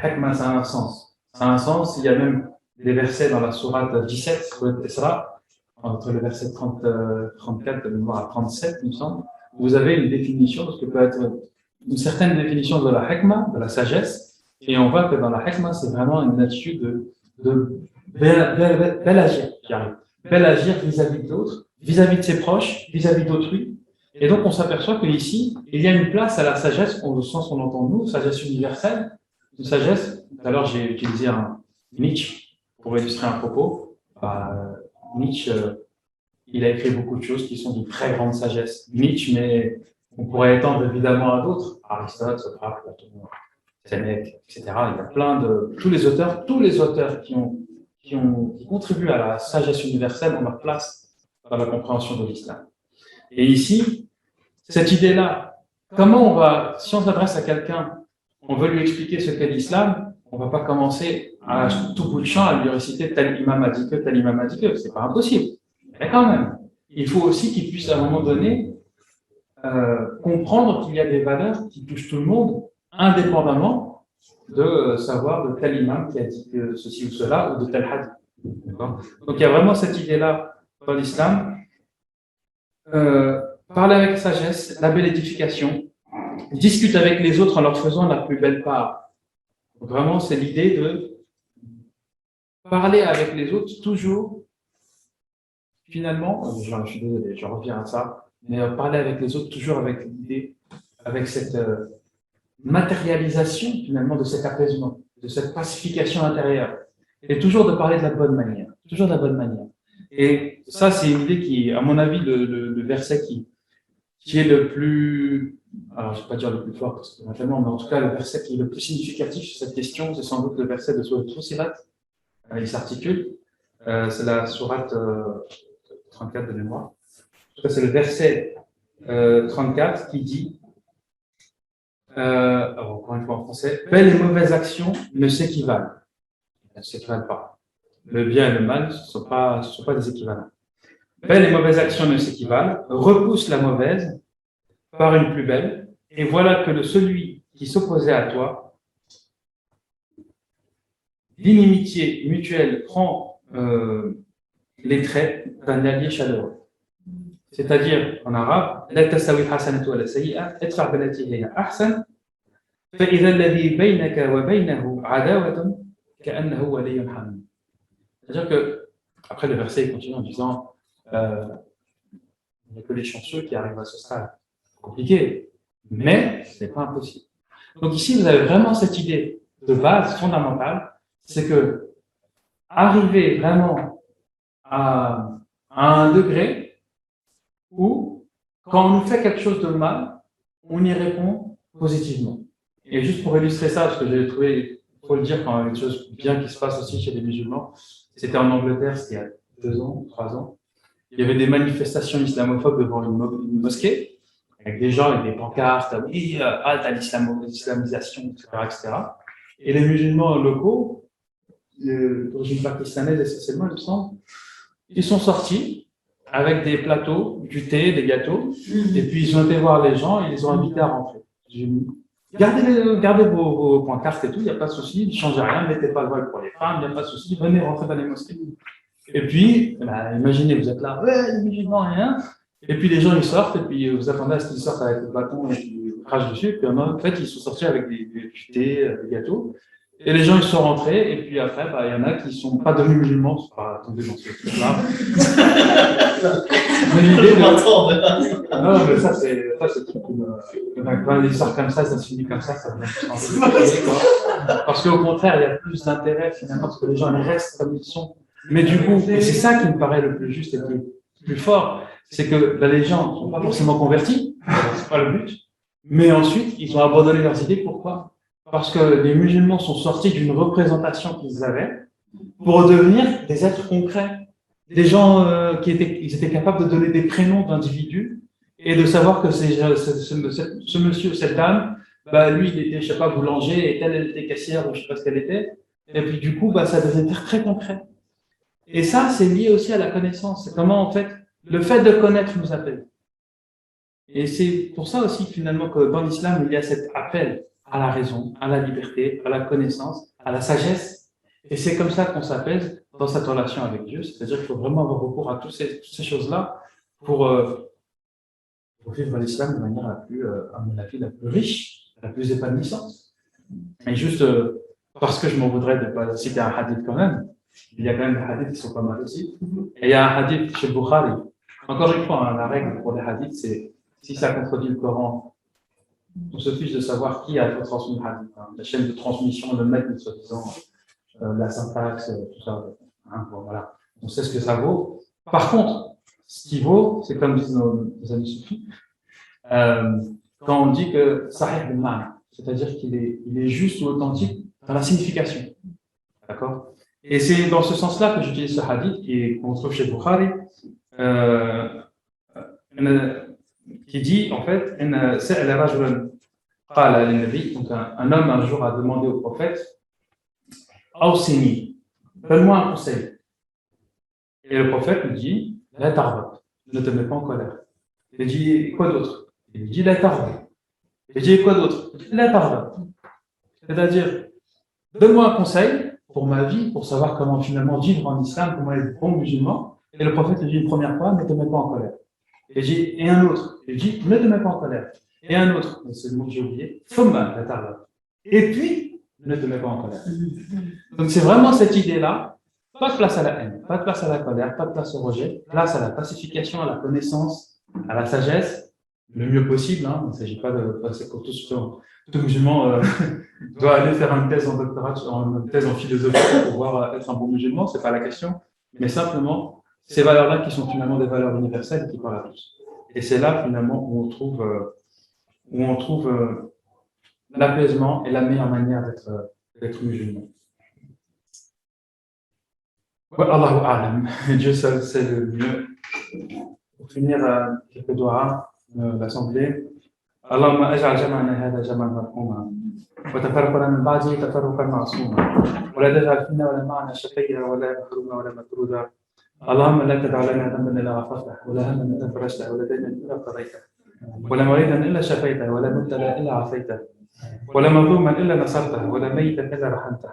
Hikma, ça a un sens. Ça a un sens, il y a même des versets dans la sourate 17, sourate Isra, entre le verset 34 à 37, il me semble, vous avez une définition de ce que peut être une certaine définition de la hikmah, de la sagesse, et on voit que dans la hikmah, c'est vraiment une attitude de bel agir qui arrive. Bel agir vis-à-vis de l'autre, vis-à-vis de ses proches, vis-à-vis d'autrui. Et donc, on s'aperçoit qu'ici, il y a une place à la sagesse, au sens qu'on entend nous, sagesse universelle, une sagesse. Tout à l'heure, j'ai utilisé un Nietzsche pour illustrer un propos. Nietzsche, il a écrit beaucoup de choses qui sont de très grande sagesse. Nietzsche, mais on pourrait étendre évidemment à d'autres, Aristote, Socrate, Platon, Sénèque, etc. Il y a plein de... Tous les auteurs qui contribuent à la sagesse universelle ont leur place dans la compréhension de l'islam. Et ici, cette idée-là, comment on va, si on s'adresse à quelqu'un, on veut lui expliquer ce qu'est l'islam, on ne va pas commencer à tout bout de champ à lui réciter tel imam a dit que, tel imam a dit que, c'est pas impossible. Mais quand même, il faut aussi qu'il puisse à un moment donné comprendre qu'il y a des valeurs qui touchent tout le monde, indépendamment de savoir de tel imam qui a dit que ceci ou cela, ou de tel hadith. Donc il y a vraiment cette idée-là dans l'islam. Parler avec sagesse, la belle édification, discute avec les autres en leur faisant la plus belle part. Donc vraiment, c'est l'idée de parler avec les autres toujours, finalement, je suis désolé, je reviens à ça, mais parler avec les autres toujours avec l'idée, avec cette matérialisation finalement de cet apaisement, de cette pacification intérieure, et toujours de parler de la bonne manière, toujours de la bonne manière. Et ça, c'est une idée qui, à mon avis, le verset qui est le plus, alors je ne vais pas dire le plus fort parce que tellement, mais en tout cas le verset qui est le plus significatif sur cette question, c'est sans doute le verset de Sourate Fussilat, il s'articule. C'est la sourate 34 de mémoire. C'est le verset 34 qui dit, encore une fois en français, belles et mauvaises actions ne s'équivalent. Elles ne s'équivalent pas. Le bien et le mal ne sont pas des équivalents. Belles et mauvaises actions ne s'équivalent. Repousse la mauvaise par une plus belle, et voilà que celui qui s'opposait à toi, d'inimitié mutuelle, prend les traits d'un allié chaleureux. C'est-à-dire, en arabe, لا تستوي الحسنة ولا السيئة ادفع بالتي هي أحسن فإذا الذي بينك وبينه عداوة كأنه ولي حميم. C'est-à-dire que, après le verset il continue en disant il n'y a que les chanceux qui arrivent à ce stade. Compliqué, mais ce n'est pas impossible. Donc ici, vous avez vraiment cette idée de base fondamentale, c'est que arriver vraiment à un degré où, quand on nous fait quelque chose de mal, on y répond positivement. Et juste pour illustrer ça, parce que j'ai trouvé, il faut le dire, quand il y a quelque chose bien qui se passe aussi chez les musulmans, c'était en Angleterre, c'était il y a 2 ans, 3 ans, il y avait des manifestations islamophobes devant une mosquée, avec des gens avec des pancartes, oui, halte à l'islamisation, etc. Et les musulmans locaux, d'origine pakistanaise essentiellement, il me semble, ils sont sortis avec des plateaux, du thé, des gâteaux, et puis ils ont été voir les gens et ils les ont invités à rentrer. J'ai dit, gardez vos pancartes et tout, il n'y a pas de souci, ne changez rien, ne mettez pas le voile pour les femmes, il n'y a pas de souci, venez rentrer dans les mosquées. Et puis, imaginez, vous êtes là, ouais, les musulmans, rien. Et puis les gens ils sortent, et puis vous attendez à ce qu'ils sortent avec le bâton et puis ils crachent dessus, et puis en fait ils sont sortis avec du thé, des gâteaux. Et les gens ils sont rentrés, et puis après, il y en a qui ne sont pas devenus musulmans, ils ne sont pas tombés dans ce truc-là. Mais l'idée de... Non, mais ça c'est quand des histoires comme ça se finit comme ça devient plus compliqué, quoi. Parce qu'au contraire, il y a plus d'intérêt finalement, parce que les gens ils restent comme ils sont. Mais du coup, et c'est ça qui me paraît le plus juste et le plus fort, c'est que les gens ne sont pas forcément convertis, c'est pas le but, mais ensuite ils ont abandonné leurs idées. Pourquoi? Parce que les musulmans sont sortis d'une représentation qu'ils avaient pour devenir des êtres concrets, des gens ils étaient capables de donner des prénoms d'individus et de savoir que ce monsieur ou cette dame, lui il était, je sais pas, boulanger et telle elle était caissière ou je sais pas ce qu'elle était, et puis du coup ça devenait très concret. Et ça, c'est lié aussi à la connaissance. C'est comment, en fait, le fait de connaître nous appelle. Et c'est pour ça aussi, finalement, que dans l'islam, il y a cet appel à la raison, à la liberté, à la connaissance, à la sagesse. Et c'est comme ça qu'on s'appelle dans cette relation avec Dieu. C'est-à-dire qu'il faut vraiment avoir recours à toutes ces choses-là pour vivre l'islam de manière à mon avis, la plus riche, la plus épanouissante. Et juste parce que je m'en voudrais de ne pas citer un hadith quand même, il y a quand même des hadiths qui sont pas mal aussi. Et il y a un hadith chez Bukhari. Encore une fois, la règle pour les hadiths, c'est si ça contredit le Coran, on se fiche de savoir qui a transmis le hadith. La chaîne de transmission, le maître, soi-disant, la syntaxe, tout ça. Voilà. On sait ce que ça vaut. Par contre, ce qui vaut, c'est comme disent nos amis soufis, quand on dit que sahih al-ma'na, c'est-à-dire qu'il est juste ou authentique dans la signification. D'accord? Et c'est dans ce sens-là que j'utilise ce hadith qu'on trouve chez Bukhari, qui dit en fait donc un homme un jour a demandé au prophète Awsini, donne-moi un conseil. Et le prophète lui dit La tarbat, ne te mets pas en colère. Il dit quoi d'autre? Il lui dit La tarbat. Il dit quoi d'autre? La tarbat. C'est-à-dire, donne-moi un conseil pour ma vie, pour savoir comment finalement vivre en islam, comment être bon musulman. Et le prophète lui dit une première fois, ne te mets pas en colère. Et un autre, il dit, ne te mets pas en colère. Et un autre, c'est le mot que j'ai oublié, Fumma, la tarba. Et puis, ne te mets pas en colère. Donc c'est vraiment cette idée-là, pas de place à la haine, pas de place à la colère, pas de place au rejet, place à la pacification, à la connaissance, à la sagesse, le mieux possible. Il ne s'agit pas de passer pour tout musulman doit aller faire une thèse en doctorat, une thèse en philosophie pour pouvoir être un bon musulman, c'est pas la question, mais simplement ces valeurs-là qui sont finalement des valeurs universelles qui parlent à tous. Et c'est là finalement où on trouve l'apaisement et la meilleure manière d'être musulman. Allahu a'lam. Dieu seul sait le mieux. Pour finir, quelques doigts de l'Assemblée. اللهم اجعل جمعنا هذا جمعا مرحوما وتفرقنا من بعده تفرقا معصوما ولا تجعل فينا ولا معنا شقيا ولا محروما ولا مطرودا. اللهم لا تدع لنا ذنبا الا غفرته ولا هما الا فرجته ولا دينا الا قضيته ولا مريضا الا شفيته ولا مبتلى الا عافيته ولا مظلوما الا نصرته ولا ميتا الا رحمته.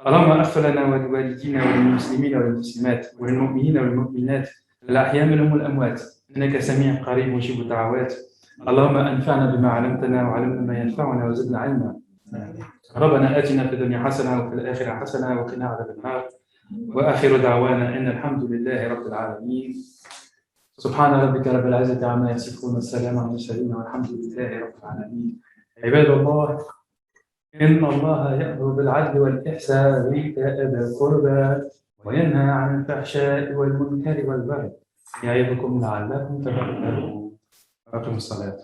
اللهم اغفر لنا ولوالدينا وللمسلمين والمسلمات وللمؤمنين والمؤمنات الاحياء منهم والاموات انك سميع قريب مجيب الدعوات. اللهم انفعنا بما علمتنا وعلمنا ما ينفعنا وزدنا علما. ربنا اتنا في الدنيا حسنه وفي الاخره حسنه وقنا عذاب النار. واخر دعوانا ان الحمد لله رب العالمين. سبحان ربك رب العزه عما يصفون والسلام على المرسلين والحمد لله رب العالمين. عباد الله ان الله يامر بالعدل والاحسان وايتاء ذي القربى وينهى عن الفحشاء والمنكر والبغي يعظكم لعلكم تذكرون. أقم الصلاة.